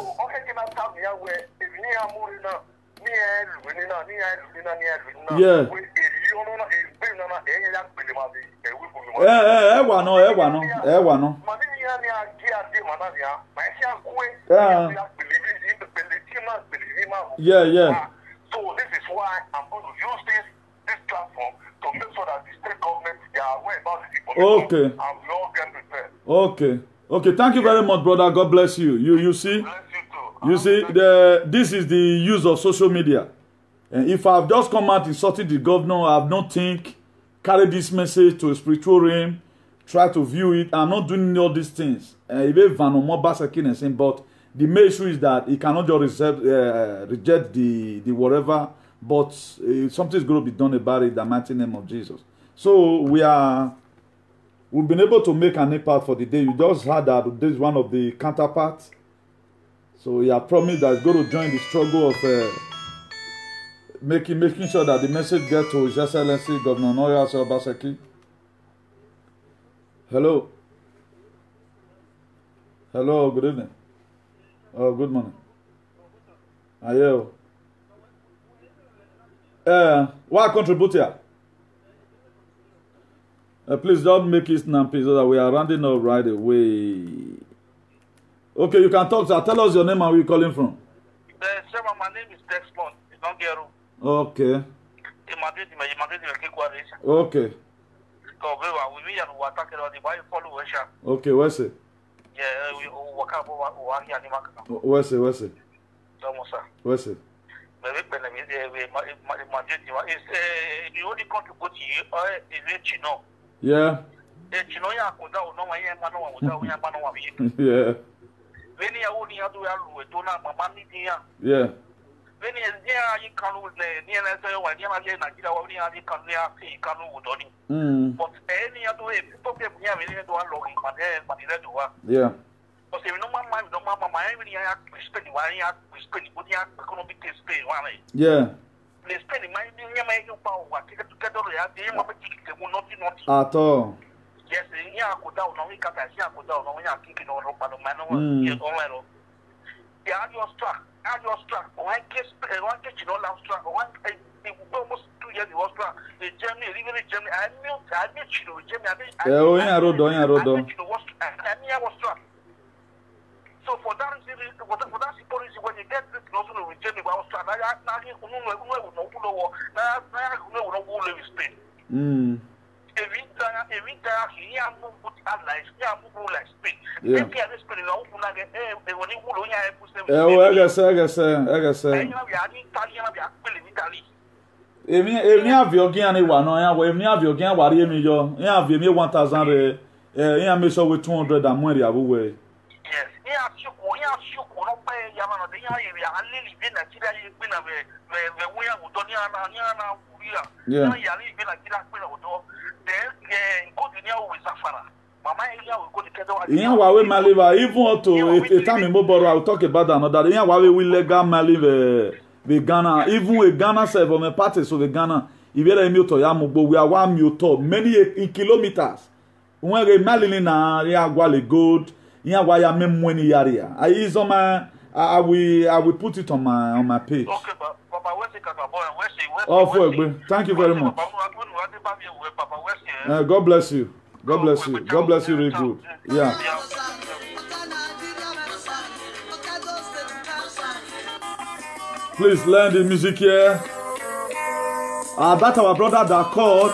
Yeah. Yeah. So this is why I'm going to use this platform to make sure that the state government they are aware about this information. Okay. And we all get prepared. Okay. Thank you very much, brother. God bless you. You see. You see, this is the use of social media. And if I've just come out insulting the governor, I have not think carry this message to a spiritual realm, try to view it. I'm not doing all these things. But the main issue is that he cannot just reject the whatever, but something is going to be done about it in the mighty name of Jesus. So we've been able to make an impact for the day. You just heard that this is one of the counterparts. So he has promised that he's going to join the struggle of making sure that the message gets to His Excellency Governor Noya Obaseki. Hello, good evening. Oh, good morning. Ayo. What contribute here? Please don't make it snappy so that we are rounding up right away. Okay, you can talk, sir. Tell us your name and where you're calling from. Sir, my name is Desmond. It's not Gero. Okay. Okay. Okay, where's it? Where's it? Where's it? Yeah. Yeah. Yeah. Yeah. Yeah. At all. Yes, almost 2 years he was struck. Germany, even in Germany, I met you, Germany. I was struck. So for that reason, when you get this notion of Germany, I was struck. Emi aviogian ni wa no ya we emi aviogian wari emi yo ya avi emi 1000 re ya me so we 200 amweri abuwe. Yes, ya shuko no pa ya ma no de ya alili be na kira ye pe na we ya udo ni na kuria. Ya ali be na kira pe na udo. Then go dunia we safara. Mama ya we go together. Yan wa we maliva even to a time Moboro I will talk about another. Yan wa we legal maliva the Ghana, even with Ghana self from a party so the Ghana, if you are to Yamubo, we are 1 meter, many in kilometers. When we Malina, ya gwale gold, ya waya memweni area. I will put it on my page. Okay, Papa, thank you very much. God bless you. God bless you. God bless you really good. Yeah. Please learn the music here. That's our brother that called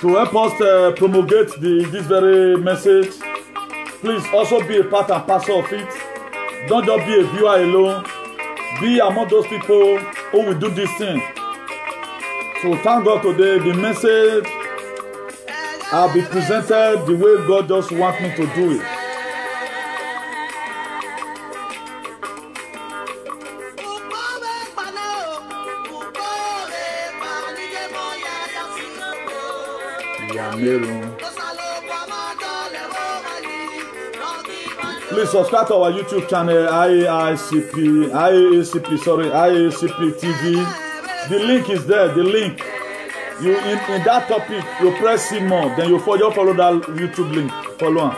to help us promulgate this very message. Please also be a part and parcel of it. Don't just be a viewer alone. Be among those people who will do this thing. So thank God today the message I'll be presented the way God just wants me to do it. Please subscribe to our YouTube channel, IACP TV. The link is there. The link. You in that topic, you press see more. Then you follow that YouTube link. Follow on.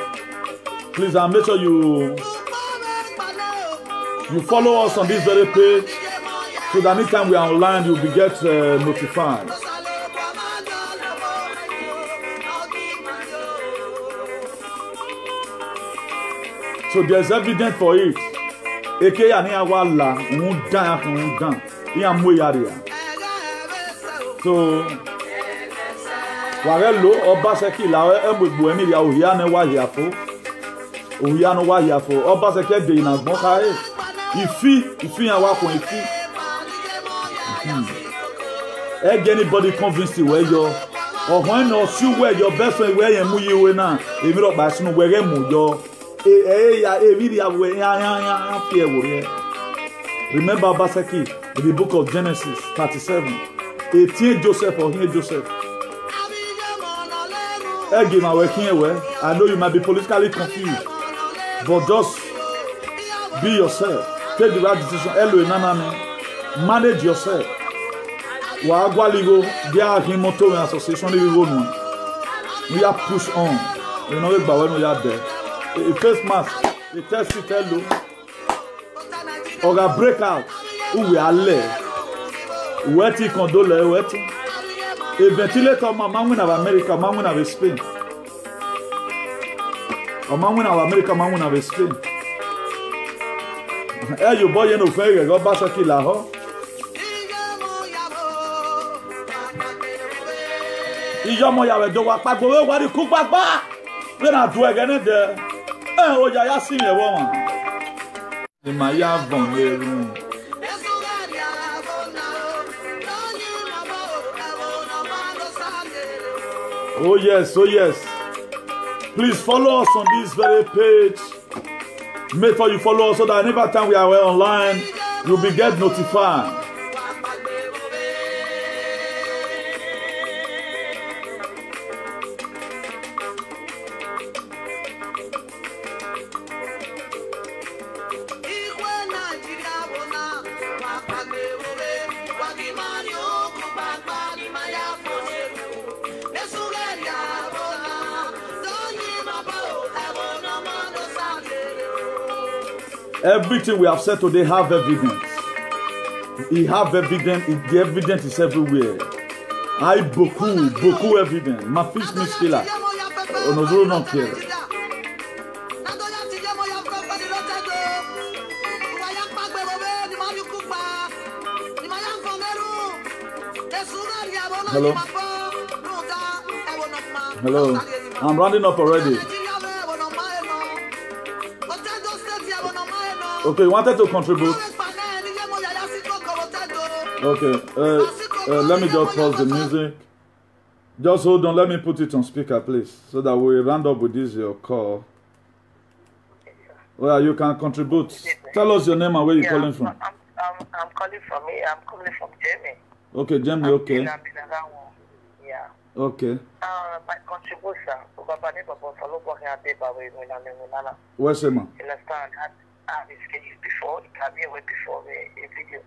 Please and make sure you follow us on this very page, so that anytime we are online, you'll be get notified. So there's evidence for it. Eke ya ni awala, undan. So warelo Obaseki la egbegbo emi ya ohia ne wa hiafo. Ohia no wa hiafo. Obaseki de ina gbon kae. Ifi yan wa kon ifi. Anybody convinced where your or when no see where your best friend where you mu yiwe na, emi ro pa sinu where mu yo. Remember Obaseki in the book of Genesis 37. 18 Joseph or here Joseph. I know you might be politically confused, but just be yourself. Take the right decision. Manage yourself. We are association. We are push on. You know when we are there. A face mask, a test it hello, or a breakout. Who we are led. Waiting condole, waiting. A ventilator, man win of America, man win of Spain. A man win of America, man win of Spain. Hey, you boy, you know, fair, go back to kill her. Ijomoya we do wa pa go we wa di ku papa. We na do again there. Oh, ya see me woman. The Maya von Leru. Oh yes, oh yes. Please follow us on this very page. Make sure you follow us so that every time we are online, you'll be get notified. Everything we have said today have evidence. He have evidence. The evidence is everywhere. I beaucoup evidence. Ma fiche miskila. Onozoro non care. Hello. Hello. I'm rounding up already. Okay, you wanted to contribute? Okay, let me just pause the music. Just hold on, let me put it on speaker, please, so that we round up with this your call. Well, you can contribute. Tell us your name and where you're calling from. I'm calling from Germany. Okay, Germany, okay. Yeah. Okay. My contribution, Where's Emma? Understand? I've experienced before. It can be a way before a video.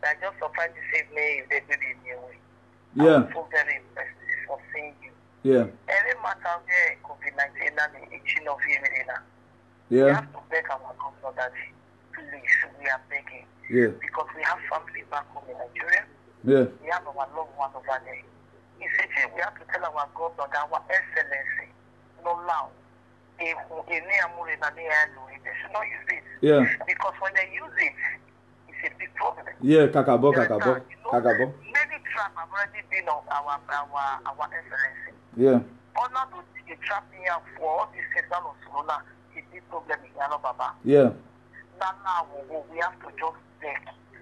I just surprised this evening if they do it in a way. Yeah. I'm so very impressed for seeing you. Yeah. Every matter there could be 19 and itching of you. Yeah. We have to beg our governor that please, we are begging. Yeah. Because we have family back home in Nigeria. Yeah. We have our loved one over there. He said we have to tell our governor that our excellency, no now. They should not use it. Yeah. Because when they use it, it's a big problem. Yeah, kakabo. Many trap have already been on our excellency. Yeah. Honor to see the trap here for all these things that was Sonona. It's a problem in Yano Baba. Yeah. Now we have to just beg.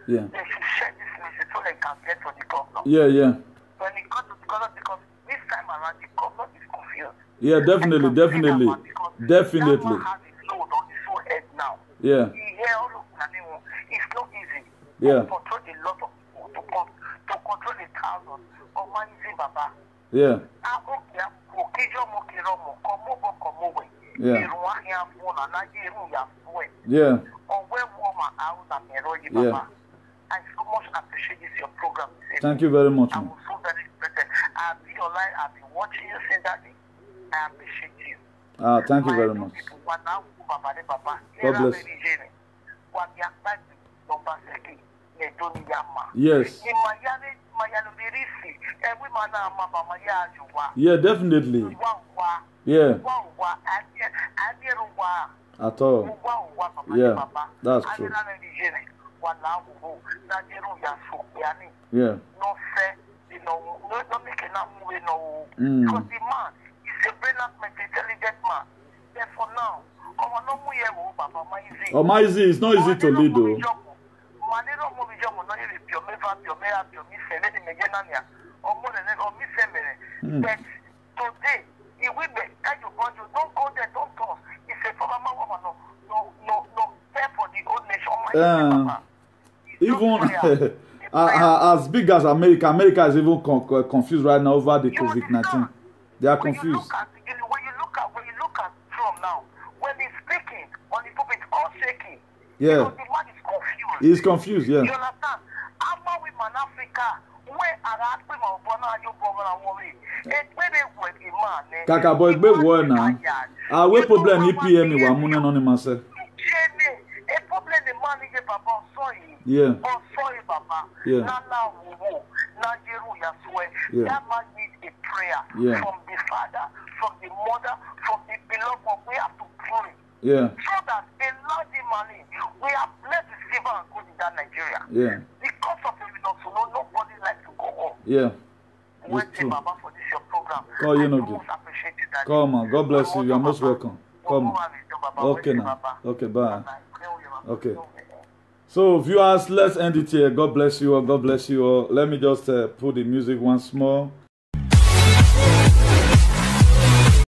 Yeah. They should share this message so they can get to the governor. Yeah, yeah. When it comes to the governor, because this time around the governor is confused. Yeah, definitely, definitely. Definitely. That man has his load on his own head now. Yeah. He hear all of Nanimu. It's not easy. Yeah. To control a lot of people, to control the thousands of Manzi Baba. Yeah. Yeah. Yeah. Yeah. I so much appreciate this your program. Thank you very much. I was so very excited. I've been online, I've been watching you since that day. I appreciate you. Thank you very much. God bless. Yes. Yeah, definitely. Yeah. At all. Yeah, that's true. Yeah. Because the man is a brilliant man, intelligent man. Therefore now, Omaizi is not easy to lead though. But today, if we don't go there, don't talk. It's a former woman, no, care for the old nation. Even as big as America, America is even confused right now over the COVID-19. They are confused. When you look at Trump now, when he's speaking on the pulpit, all shaking. Yeah. Because the man is confused. He's confused, yeah. You understand? How we man Africa, where are our people born and you born and worry? Kaka boy, be war now. We problem EPM wa mune anonymous. A problem the man is Baba sorry. Yeah. Oh sorry Baba. Yeah. Yeah. That man needs a prayer from the father, from the mother, from the beloved one. We have to pray. Yeah. So that a large money, we have blessed the silver and gold in that Nigeria. Yeah. Because of it, nobody likes to go home. Yeah. It's true. Baba for this your program. Call you know. Come on. God bless you. You are most welcome. Come on. Okay now. Okay, bye. Okay. So viewers, let's end it here. God bless you all. God bless you all. Let me just put the music once more.